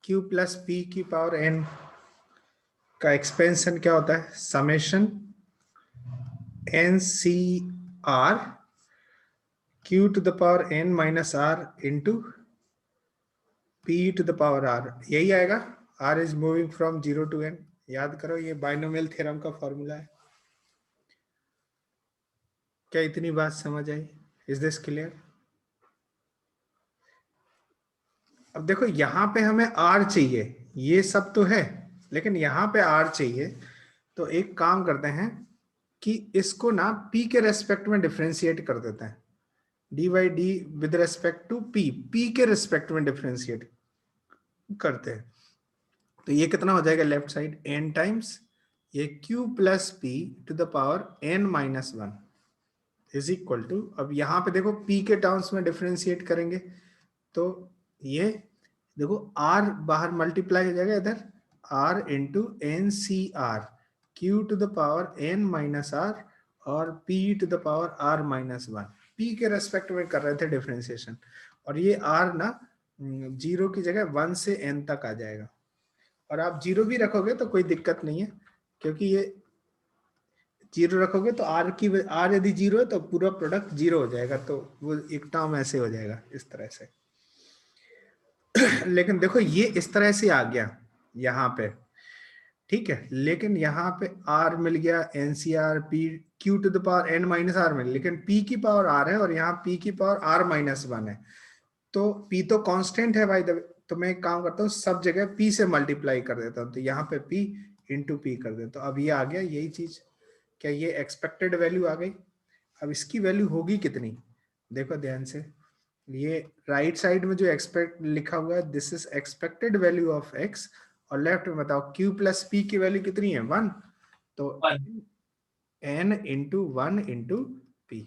q प्लस p की पावर n का एक्सपेंशन क्या होता है, summation n c r q to the power n minus r into p to the power r, यही आएगा, r is moving from 0 to n। याद करो ये बाइनोमियल थ्योरम का फॉर्मूला है। क्या इतनी बात समझ आई, इज दिस क्लियर। अब देखो यहाँ पे हमें r चाहिए, ये सब तो है लेकिन यहाँ पे r चाहिए, तो एक काम करते हैं, कि इसको ना p के रेस्पेक्ट में डिफरेंशिएट कर देते हैं, dy d with respect to p के रेस्पेक्ट में डिफरेंशिएट करते हैं। तो ये कितना हो जाएगा लेफ्ट साइड, n टाइम्स ये q plus p to the power n minus 1 is equal to, अब यहाँ पे देखो p के टर्म्स में डिफरेंशिएट करेंगे तो ये देखो r बाहर मल्टीप्लाई हो जाएगा इधर, r into N C R Q to the power n minus R और p to the power r minus 1, p के रेस्पेक्ट में कर रहे थे डिफरेंशिएशन, और ये r ना 0 की जगह 1 से n तक आ जाएगा, और आप 0 भी रखोगे तो कोई दिक्कत नहीं है, क्योंकि ये 0 रखोगे तो r यदि 0 है तो पूरा प्रोडक्ट 0 हो जाएगा, तो वो एक टर्म ऐसे हो जाएगा इस तरह से। लेकिन देखो ये इस तरह से आ गया यहाँ पे, ठीक है, लेकिन यहाँ पे r मिल गया NCR p q to the power n minus r मिल, लेकिन p की पावर r है और यहाँ p की पावर r माइनस 1 है, तो p तो कांस्टेंट है भाई, तो मैं एक काम करता हूँ सब जगह p से मल्टीप्लाई कर देता हूँ, तो यहाँ पे p इंटू p कर देता हूँ। अब ये आ गया यही चीज, क्या ये एक्सपेक्टेड वैल्यू आ गई। अब इसकी वैल्यू होगी कितनी, देखो ध्यान से, ये राइट साइड में जो एक्सपेक्ट लिखा हुआ है this is expected value of x, और लेफ्ट में बताओ q प्लस p की वैल्यू कितनी है 1, तो n इंटू 1 इंटू p,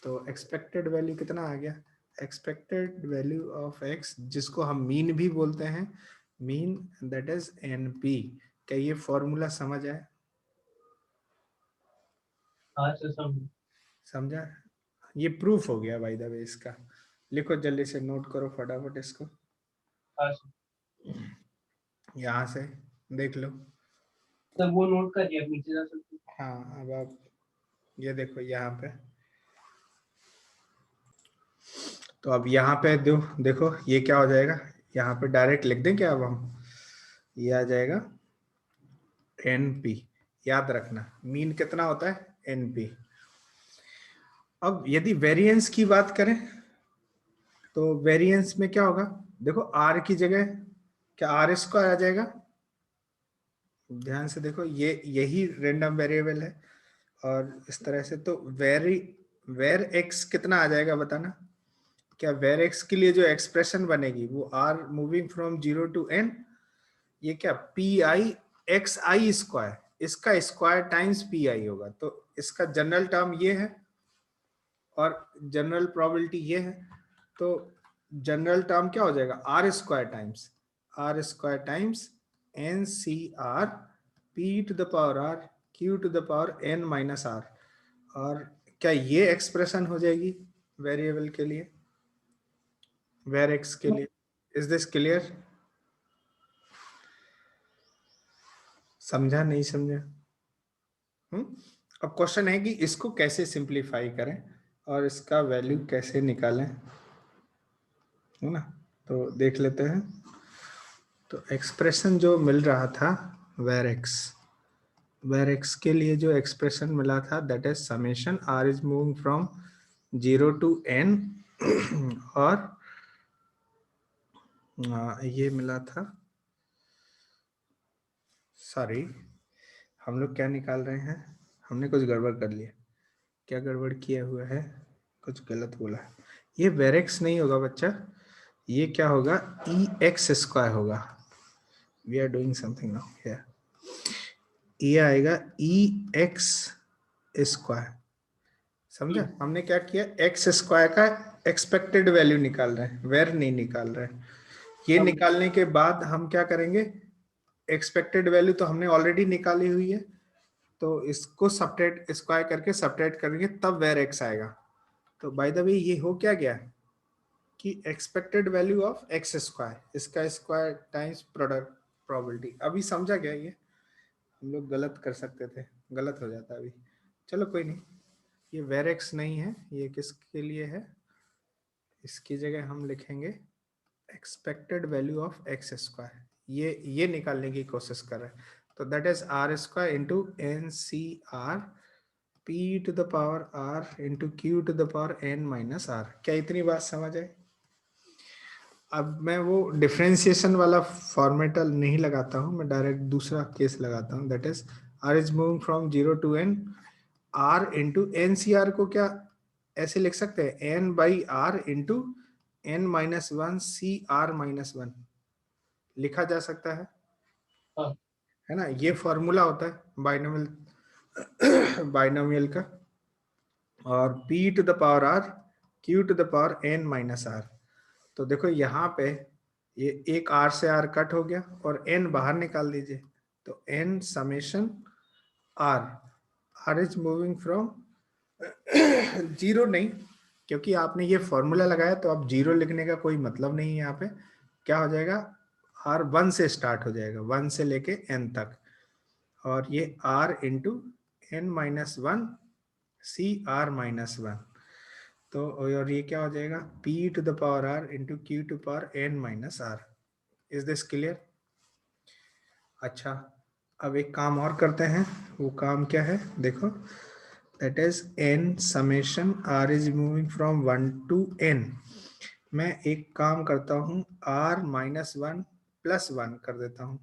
तो एक्सपेक्टेड वैल्यू कितना आ गया, एक्सपेक्टेड वैल्यू ऑफ x जिसको हम मीन भी बोलते हैं, मीन दैट इज np। क्या ये फॉर्मूला समझ आया, समझा, ये प्रूफ हो गया बाय द वे इसका, लिखो जल्दी से, नोट करो फटाफट इसको, यहाँ से देख लो। तो वो नोट कर दिया, नीचे जा सकते हैं। हाँ अब आप ये देखो यहाँ पे, तो अब यहाँ पे देखो ये क्या हो जाएगा, यहाँ पे डायरेक्ट लिख दें क्या अब हम, ये आ जाएगा NP, याद रखना मीन कितना होता है NP। अब यदि वेरिएंस की बात करें तो वेरिएंस में क्या होगा, देखो r की जगह क्या r स्क्वायर आ जाएगा, ध्यान से देखो ये यही रैंडम वेरिएबल है, और इस तरह से तो वेर x कितना आ जाएगा बताना, क्या वेर x के लिए जो एक्सप्रेशन बनेगी वो r moving from 0 to n, ये क्या pi xi स्क्वायर, इसका स्क्वायर टाइम्स pi होगा, तो इसका जनरल टर्म ये है और जनरल प्रोबेबिलिटी ये है, तो जनरल टर्म क्या हो जाएगा r square times NCR p to the power r q to the power n minus r, और क्या ये एक्सप्रेशन हो जाएगी वेरिएबल के लिए, वेर x के लिए। इज दिस क्लियर, समझा नहीं समझा? अब क्वेश्चन है कि इसको कैसे सिंप्लीफाई करें और इसका वैल्यू कैसे निकालें, है ना, तो देख लेते हैं। तो एक्सप्रेशन जो मिल रहा था वेर एक्स के लिए जो एक्सप्रेशन मिला था that is summation r is moving from 0 to n और ये मिला था, सॉरी हम लोग क्या निकाल रहे हैं, हमने कुछ गड़बड़ कर लिया, क्या गड़बड़ किया हुआ है, कुछ गलत बोला है, ये वेरेक्स नहीं होगा बच्चा, ये क्या होगा EX स्क्वायर होगा, we are doing something now here, ये आएगा EX स्क्वायर, समझा, हमने क्या किया x स्क्वायर का एक्सपेक्टेड वैल्यू निकाल रहे हैं, वेर नहीं निकाल रहे हैं, ये निकालने के बाद हम क्या करेंगे, एक्सपेक्टेड वैल्यू तो हमने ऑलरेडी निकाली हुई है, तो इसको सब्ट्रैक्ट स्क्वायर करके सब्ट्रैक्ट करेंगे तब वेर एक्स आएगा। तो बाय द वे ये हो क्या गया कि expected value of X square, इसका स्क्वायर टाइम्स प्रोडक्ट प्रोबेबिलिटी। अभी समझा गया, ये हम लोग गलत कर सकते थे, गलत हो जाता अभी, चलो कोई नहीं, ये वेर एक्स नहीं है, ये किसके लिए है, इसकी जगह हम लिखेंगे expected value of X square, ये निकालने की कोशिश कर रहे हैं, तो that is r square into NCR p to the power r into q to the power n minus r। क्या इतनी बात समझ आए? अब मैं वो डिफरेंशिएशन वाला फॉर्मेट नहीं लगाता हूँ, मैं डायरेक्ट दूसरा केस लगाता हूँ, that is r is moving from 0 to n R into N C R को क्या ऐसे लिख सकते हैं, N by R into N minus one C R minus one लिखा जा सकता है हाँ। है ना। ये फॉर्मूला होता है बाइनोमियल बाइनोमियल का। और p to the power r q to the power n minus r। तो देखो यहाँ पे ये एक r से r कट हो गया और n बाहर निकाल दीजिए, तो n summation r, r is moving from zero नहीं, क्योंकि आपने ये फॉर्मूला लगाया तो अब जीरो लिखने का कोई मतलब नहीं है। यहाँ पे क्या हो जाएगा, r 1 से स्टार्ट हो जाएगा, 1 से लेके n तक, और ये r into N minus one C R minus one. तो और ये क्या हो जाएगा, p to the power r into Q to power n minus r। Is this clear? अच्छा, अब एक काम और करते हैं, वो काम क्या है देखो, that is n summation r is moving from 1 to n। मैं एक काम करता हूँ, r minus one plus one कर देता हूँ,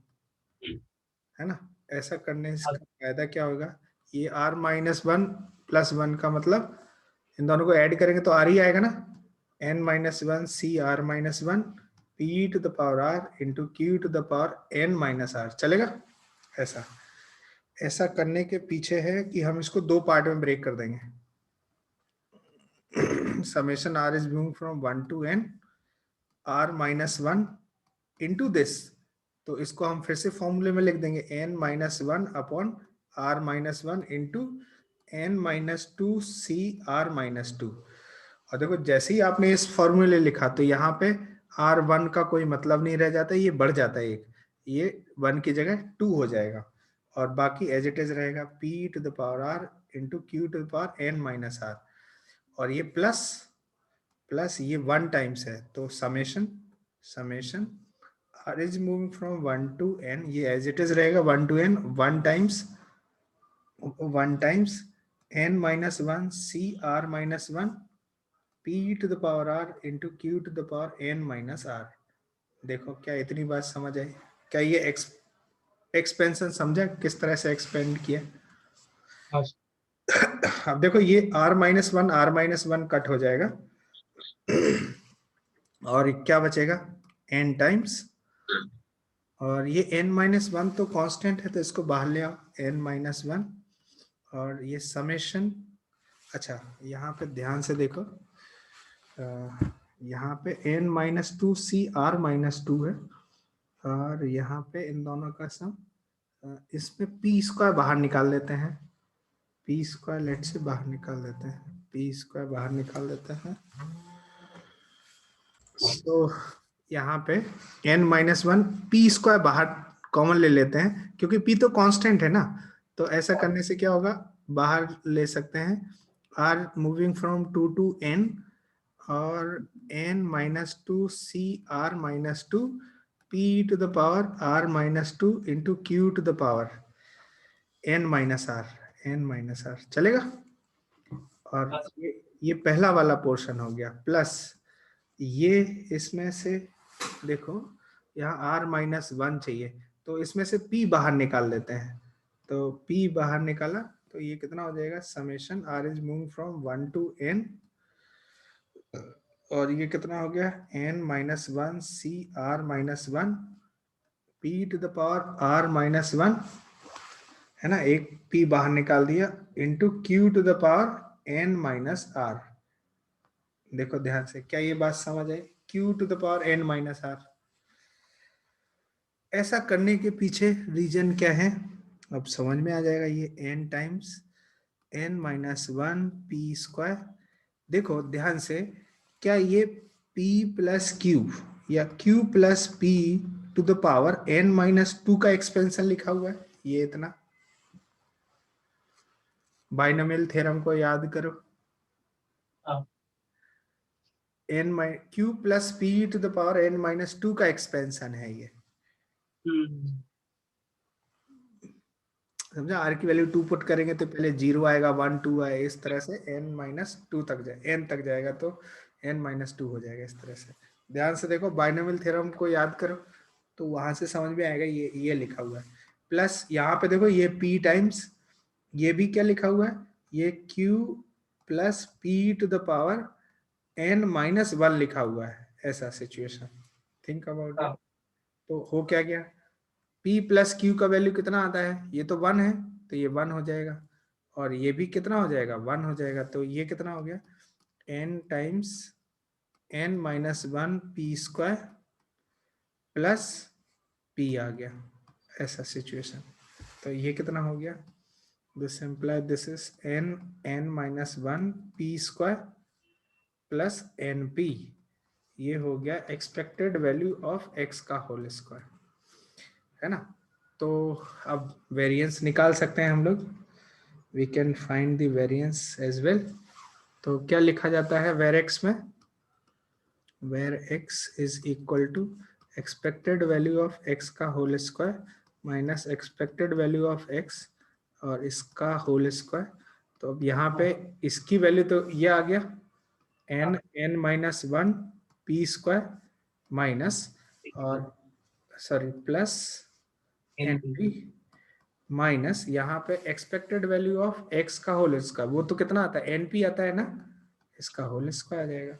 है ना। ऐसा करने का फायदा क्या होगा, ये r minus one plus one का मतलब इन दोनों को ऐड करेंगे तो r ही आएगा ना, n minus one C R minus one p to the power r into Q to the power n minus r, चलेगा। ऐसा ऐसा करने के पीछे है कि हम इसको दो पार्ट में ब्रेक कर देंगे। Summation r is moving from 1 to n r minus one into this, तो इसको हम फिर से फॉर्मूले में लिख देंगे n minus one upon r minus one into n minus two C R minus two. और देखो जैसे ही आपने इस फॉर्मूले लिखा तो यहाँ पे r1 का कोई मतलब नहीं रह जाता, ये बढ़ जाता है एक, ये 1 की जगह 2 हो जाएगा, और बाकी एज इट इज रहेगा p to the power r into Q to the power n minus r, और ये प्लस प्लस ये 1 टाइम्स है, तो summation summation r is moving from 1 to n, ये एज इट इज रहेगा 1 to n, 1 times n minus one C R minus one p to the power r into Q to the power n minus r। देखो क्या इतनी बात समझ आई? क्या ये expansion समझा किस तरह से एक्सपेंड किया? हाँ सर। अब देखो ये r माइनस वन कट हो जाएगा और क्या बचेगा, n टाइम्स, और ये n माइनस वन तो कांस्टेंट है तो इसको बाहर ले आओ, n माइनस वन, और ये समेशन। अच्छा यहाँ पे ध्यान से देखो, यहाँ पे n minus two C R minus two है, और यहाँ पे इन दोनों का सम, इसमें p स्क्वायर बाहर निकाल लेते हैं, p स्क्वायर लेट से बाहर निकाल देते हैं, p स्क्वायर बाहर निकाल देते हैं। तो यहाँ पे n minus one p square बाहर कॉमन ले लेते हैं क्योंकि p तो कांस्टेंट है ना, तो ऐसा करने से क्या होगा, बाहर ले सकते हैं r moving from 2 to n, और n minus two C R minus two p to the power r minus two into Q to the power n minus r चलेगा। और ये पहला वाला पोर्शन हो गया, प्लस ये इसमें से देखो यहाँ r माइनस वन चाहिए, तो इसमें से p बाहर निकाल लेते हैं, तो p बाहर निकाला तो ये कितना हो जाएगा, summation r is moving from 1 to n, और ये कितना हो गया, n minus one C R minus one p to the power r minus one, है ना, एक p बाहर निकाल दिया, into Q to the power n minus r। देखो ध्यान से, क्या ये बात समझ आई, q to the power n minus r। ऐसा करने के पीछे रीजन क्या है, अब समझ में आ जाएगा, ये n times n minus one P square. देखो ध्यान से, क्या ये p प्लस क्यू या q plus p to the power n minus two का एक्सपेंशन लिखा हुआ है, ये इतना, बाइनोमियल थ्योरम को याद करो, n q plus p to the power n minus two का एक्सपेंशन है ये, समझा। r की वैल्यू 2 पुट करेंगे तो पहले 0 आएगा, 1 2 आए, इस तरह से n माइनस टू तक जाए, n तक जाएगा तो n माइनस टू हो जाएगा, इस तरह से। ध्यान से देखो, बाइनोमियल थ्योरम को याद करो तो वहां से समझ में आएगा, ये लिखा हुआ है, प्लस यहाँ पे देखो ये p टाइम्स, ये भी क्या लिखा हुआ है, ये q plus p to the power n-1 लिखा हुआ है, ऐसा सिचुएशन, थिंक अबाउट इट। तो हो क्या गया, p प्लस q का वैल्यू कितना आता है, ये तो 1 है, तो ये 1 हो जाएगा, और ये भी कितना हो जाएगा, 1 हो जाएगा, तो ये कितना हो गया, n times n-1 p square plus p आ गया, ऐसा सिचुएशन। तो ये कितना हो गया, this imply this is n-1 p square plus np, ये हो गया एक्सपेक्टेड वैल्यू ऑफ x का होल स्क्वायर, है ना। तो अब वेरिएंस निकाल सकते हैं हम लोग, we can find the variance as well. तो क्या लिखा जाता है वेर x में, var x is equal to expected value of x का whole square minus expected value of x और इसका होल स्क्वायर। तो अब यहाँ पे इसकी वैल्यू तो ये आ गया n-1 p स्क्वायर माइनस और सॉरी प्लस np माइनस यहाँ पे एक्सपेक्टेड वैल्यू ऑफ x का होल स्क्वायर, वो तो कितना आता है, np आता है ना, इसका होल स्क्वायर आ जाएगा।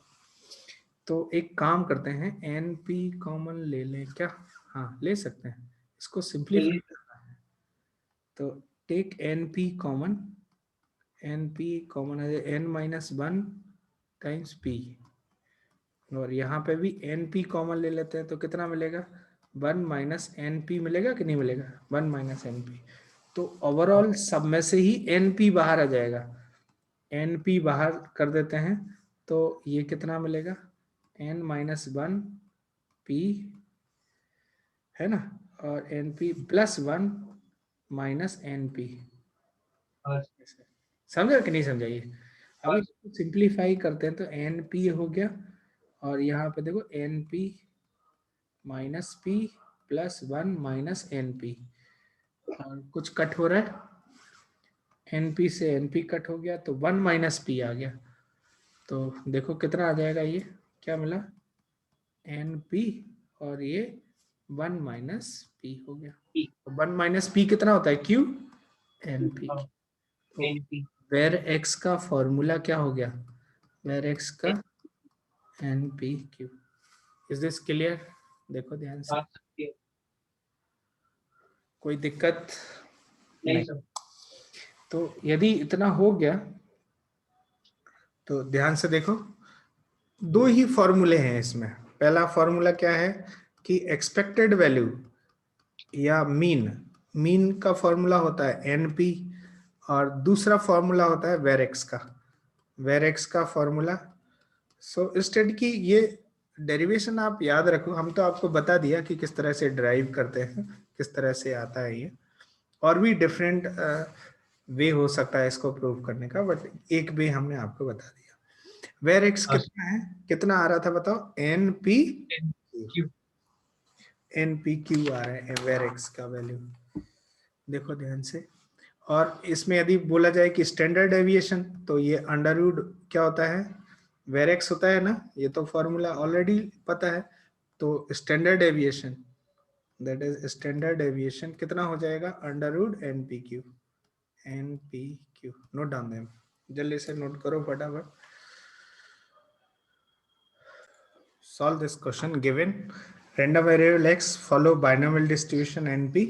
तो एक काम करते हैं, np कॉमन ले लें क्या, हाँ ले सकते हैं, इसको सिंप्लीफाई करना है। तो take np common, np common आ जाए n-1 टाइम्स p, और यहाँ पे भी np कॉमन ले लेते हैं, तो कितना मिलेगा, 1 माइनस np मिलेगा कि नहीं मिलेगा, 1 माइनस np। तो ओवरऑल सब में से ही np बाहर आ जाएगा, np बाहर कर देते हैं, तो ये कितना मिलेगा, n-1 p, है ना, और np प्लस 1 माइनस np, समझा कि नहीं समझा ये। अभी सिंप्लीफाई करते हैं तो np हो गया, और यहाँ पे देखो np minus p plus 1 minus np, और कुछ कट हो रहा है, np से np कट हो गया, तो 1 माइनस p आ गया। तो देखो कितना आ जाएगा, ये क्या मिला, np और ये 1 माइनस p हो गया। तो 1 माइनस p कितना होता है, q np। तो वेर x का फॉर्मूला क्या हो गया, वेर x का npq। इज दिस क्लियर, देखो ध्यान से, कोई दिक्कत नहीं। तो यदि इतना हो गया तो ध्यान से देखो, दो ही फॉर्मूले हैं इसमें। पहला फॉर्मूला क्या है कि एक्सपेक्टेड वैल्यू या मीन का फॉर्मूला होता है एनपी, और दूसरा फॉर्मूला होता है वेरेक्स का, वेरेक्स का फॉर्मूला। सो स्टेट की ये डेरिवेशन आप याद रखो, हम तो आपको बता दिया कि किस तरह से ड्राइव करते हैं, किस तरह से आता है ये, और भी डिफरेंट वे हो सकता है इसको प्रूव करने का, बट एक वे हमने आपको बता दिया। वेर एक्स कितना है, कितना आ रहा था बताओ, N P Q, N P Q आ रहा है वेर एक्स का वैल्यू, देखो ध्यान से। और इसमें यदि बोला जाए कि स्टैंडर्ड डेविएशन, तो ये अंडर रूट क्या होता है, वेर एक्स होता है ना, ये तो फॉर्मूला ऑलरेडी पता है। तो standard deviation, that is standard deviation कितना हो जाएगा, under root N P Q, N P Q. Note down them, जल्दी से नोट करो फटाफट। Solve this question given random variable x follow binomial distribution np।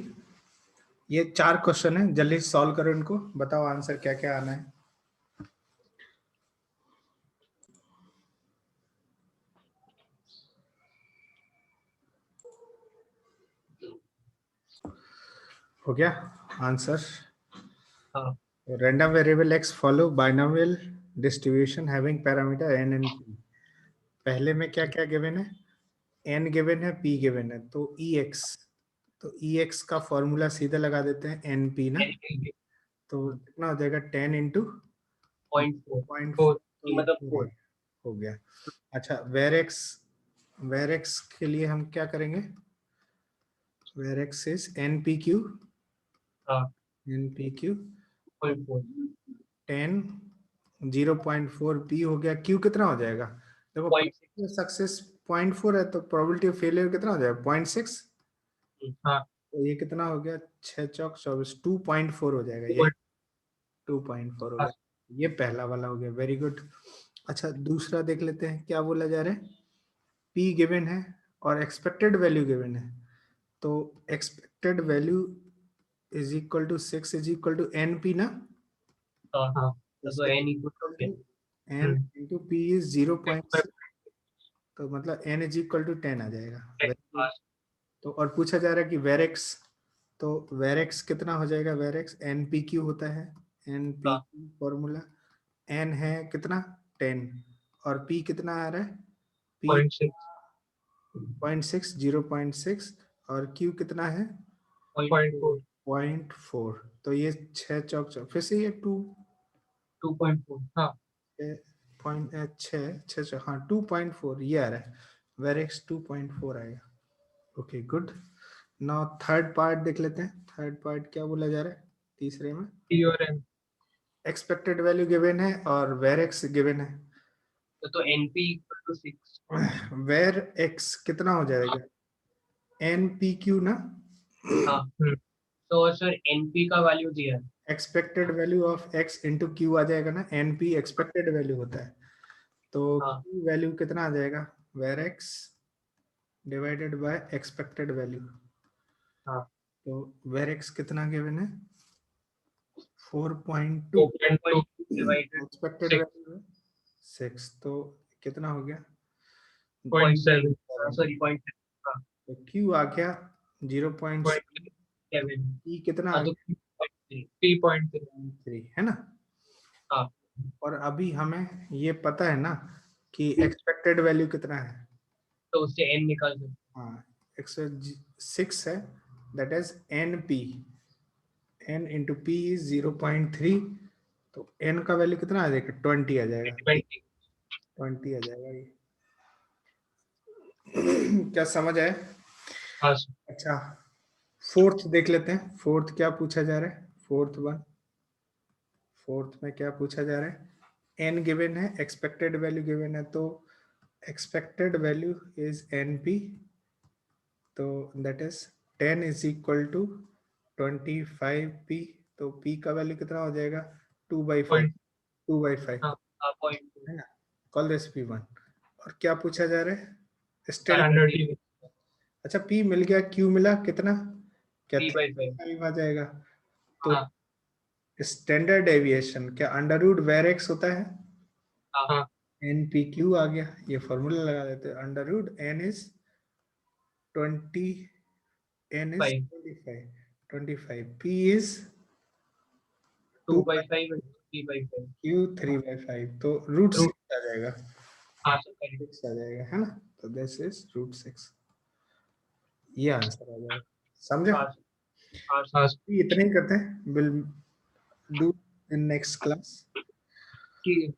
ये 4 क्वेश्चन है, जल्दी सॉल्व करो इनको, बताओ आंसर क्या क्या आना है। हो गया answer, random variable x follow binomial distribution having parameter n and p। पहले में क्या क्या गिवन है, n गिवन है, p गिवन है, तो ex, तो ex का फॉर्मूला सीधे लगा देते हैं np ना, तो कितना हो जाएगा 10 इंटू 0.4 मतलब हो गया। अच्छा वेर एक्स के लिए हम क्या करेंगे, var X is N P Q, N P Q 10 0.4 P हो गया, क्यू कितना हो जाएगा, देखो सक्सेस 0.4 है, तो प्रोबेबिलिटी ऑफ फेलियर कितना हो जाएगा 0.6। तो ये कितना हो गया, 6 चौक 24, 2.4 हो जाएगा, ये 2.4 हो गया। ये पहला वाला हो गया, वेरी गुड। अच्छा दूसरा देख लेते हैं क्या बोला जा रहा है। P गिवन है और एक्सपेक्टेड वैल्यू गिवन है, तो expected value is equal to 6 is equal to NP ना, हाँ तो n equal to N into P is 0.6, तो मतलब N इज इक्वल टू 10 आ जाएगा। Very good. तो और पूछा जा रहा है कि वेरेक्स, तो वेरेक्स कितना हो जाएगा, वेरेक्स NPQ होता है, NPQ फॉर्मूला, N है कितना 10 और P कितना आ रहा है, P 0.6 0.6 और Q कितना है 0.4, तो ये 6 चौक चौक फिर से ये 2.4 हाँ 6 हाँ 2.4 ये आ रहा है, वेरेक्स 2.4 आएगा। Okay good. Now third part देख लेते हैं, थर्ड पार्ट क्या बोला जा रहा है तीसरे में। P और N एक्सपेक्टेड वैल्यू गिवन है और वेरेक्स गिवन है, तो np equal to 6 var X कितना हो जाएगा NPQ ना, हाँ तो सर np का वैल्यू दिया है expected value of x into Q आ जाएगा ना, NP एक्सपेक्टेड वैल्यू होता है, तो हाँ Q वैल्यू कितना आ जाएगा, var X divided by expected value, हाँ तो वेर एक्स कितना गिवन है 4.2, 4.2 डिवाइडेड एक्सपेक्टेड वैल्यू है 6, तो कितना हो गया 0.7 सॉरी 0.7 तो Q आ गया 0.7, E कितना आ हाँ तो गया 3.3 3 है ना। हाँ और अभी हमें ये पता है ना कि एक्सपेक्टेड वैल्यू कितना है, तो उससे n निकाल दो हाँ 106 है, that is NP, N into P is 0.3, तो N का वैल्यू कितना आ जाएगा 20 आ जाएगा, 20 आ जाएगा ये क्या समझ आए। हाँ अच्छा फोर्थ देख लेते हैं, फोर्थ क्या पूछा जा रहा है, फोर्थ में क्या पूछा जा रहा है, N गिवन है, एक्सपेक्टेड वैल्यू गिवन है, तो एक्सपेक्टेड वैल्यू इज NP, तो that is 10 is equal to 25P, तो P का वैल्यू कितना हो जाएगा 2/5, 2/5 हाँ 0.2 है ना, कॉल दिस P1। और क्या पूछा जा रहा है, स्टिल, 100 अच्छा P मिल गया, Q मिला कितना, क्या 3/5 3/5 आ जाएगा, तो हाँ स्टैंडर्ड डेविएशन क्या अंडर रूट वेर एक्स होता है, हाँ NPQ आ गया, ये फॉर्मूला लगा देते हैं, under root N is 20, N is 25, P is 2/5 3/5 Q 3/5, तो रूट 6 आ जाएगा, हाँ 6 आ जाएगा है ना, तो दिस इज रूट 6, ये आंसर आ जाएगा, समझे। हाँ हाँ इतने ही करते हैं, will do in next class. ठीक है